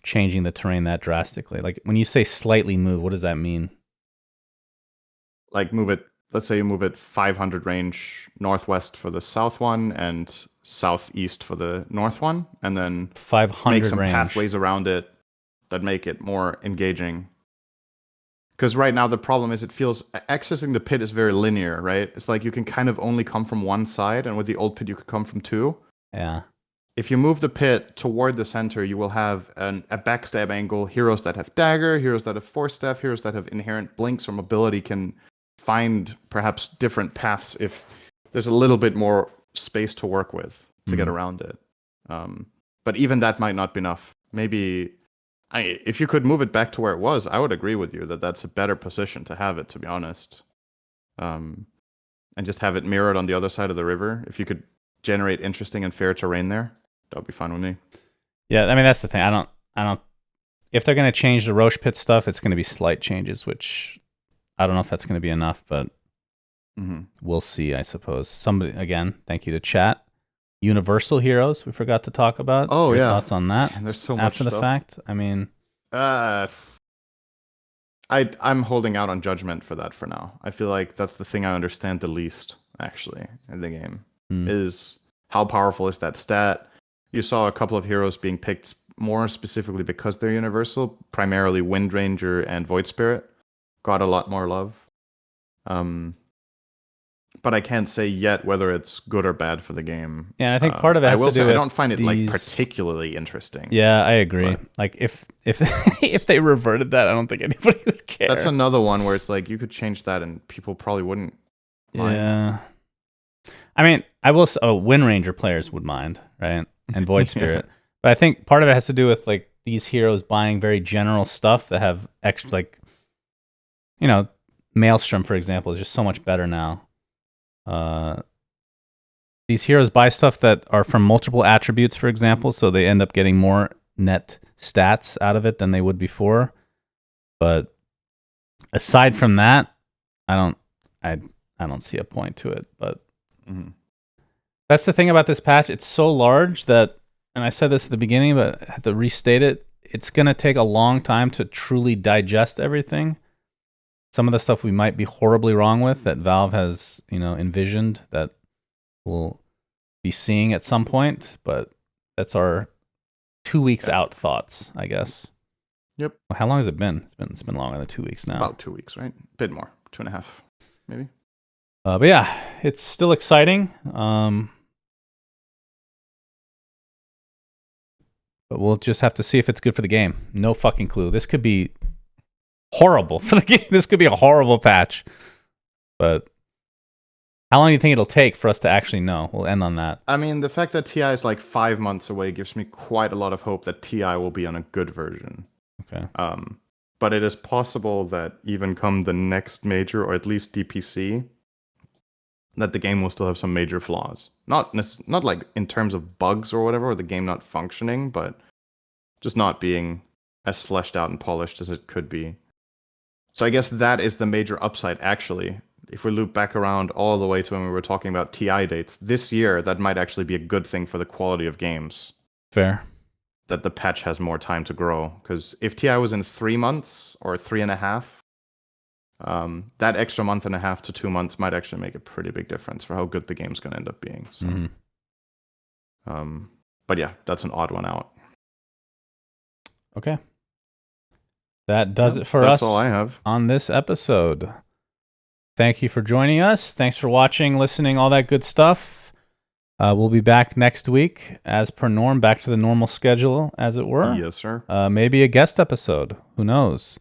A: changing the terrain that drastically. Like, when you say slightly move, what does that mean?
B: Like, move it, let's say you move it 500 range northwest for the south one and southeast for the north one, and then
A: 500
B: make some
A: range
B: pathways around it that make it more engaging. Because right now the problem is it feels accessing the pit is very linear, right? It's like you can kind of only come from one side, and with the old pit you could come from two.
A: Yeah.
B: If you move the pit toward the center, you will have a backstab angle. Heroes that have dagger, heroes that have force staff, heroes that have inherent blinks or mobility can find perhaps different paths if there's a little bit more space to work with to get around it. But even that might not be enough. Maybe if you could move it back to where it was, I would agree with you that that's a better position to have it, to be honest. And just have it mirrored on the other side of the river. If you could generate interesting and fair terrain there, that would be fine with me.
A: Yeah, I mean, that's the thing. I don't. If they're going to change the Roche Pit stuff, it's going to be slight changes, which I don't know if that's going to be enough, but we'll see, I suppose. Somebody, again, thank you to chat. Universal heroes we forgot to talk about.
B: Oh,
A: Your
B: yeah.
A: thoughts on that?
B: Damn, there's so much
A: after the
B: stuff.
A: fact. I mean,
B: I'm holding out on judgment for that for now. I feel like that's the thing I understand the least, actually, in the game, is how powerful is that stat. You saw a couple of heroes being picked more specifically because they're universal, primarily Wind Ranger and Void Spirit. Got a lot more love. But I can't say yet whether it's good or bad for the game.
A: Yeah, I think part of it has to do with
B: I don't find it like
A: these-
B: particularly interesting.
A: Yeah, I agree.
B: But-
A: Like if if they reverted that, I don't think anybody would care.
B: That's another one where it's like you could change that and people probably wouldn't mind.
A: Yeah. I mean, I will say, Wind Ranger players would mind, right? And Void Spirit. But I think part of it has to do with like these heroes buying very general stuff that have extra, like, you know, Maelstrom, for example, is just so much better now. These heroes buy stuff that are from multiple attributes, for example, so they end up getting more net stats out of it than they would before. But aside from that, I don't see a point to it. But that's the thing about this patch. It's so large that, and I said this at the beginning, but I have to restate it. It's going to take a long time to truly digest everything. Some of the stuff we might be horribly wrong with that Valve has, envisioned that we'll be seeing at some point, but that's our 2 weeks out thoughts, I guess.
B: Yep.
A: How long has it been? It's been longer than 2 weeks now.
B: About 2 weeks, right? A bit more, 2.5, maybe.
A: But yeah, it's still exciting. But we'll just have to see if it's good for the game. No fucking clue. This could be horrible for the game. This could be a horrible patch. But how long do you think it'll take for us to actually know? We'll end on that.
B: I mean, the fact that TI is like 5 months away gives me quite a lot of hope that TI will be on a good version.
A: Okay.
B: But it is possible that even come the next major, or at least DPC, that the game will still have some major flaws. Not like in terms of bugs or whatever, or the game not functioning, but just not being as fleshed out and polished as it could be. So I guess that is the major upside, actually. If we loop back around all the way to when we were talking about TI dates, this year, that might actually be a good thing for the quality of games.
A: Fair.
B: That the patch has more time to grow. Because if TI was in 3 months or 3.5, that extra month and a half to 2 months might actually make a pretty big difference for how good the game's going to end up being. So, but yeah, that's an odd one out.
A: Okay. That does it for us.
B: That's all I have
A: on this episode. Thank you for joining us. Thanks for watching, listening, all that good stuff. We'll be back next week, as per norm, back to the normal schedule, as it were.
B: Yes, sir.
A: Maybe a guest episode. Who knows?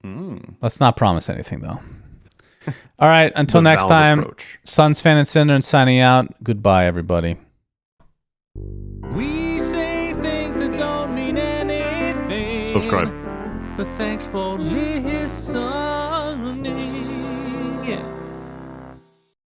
A: Let's not promise anything, though. All right. Until next time, Suns Fan and Syndrome signing out. Goodbye, everybody. We say things that don't mean anything.
B: Subscribe.
A: But thanks for listening. Yeah.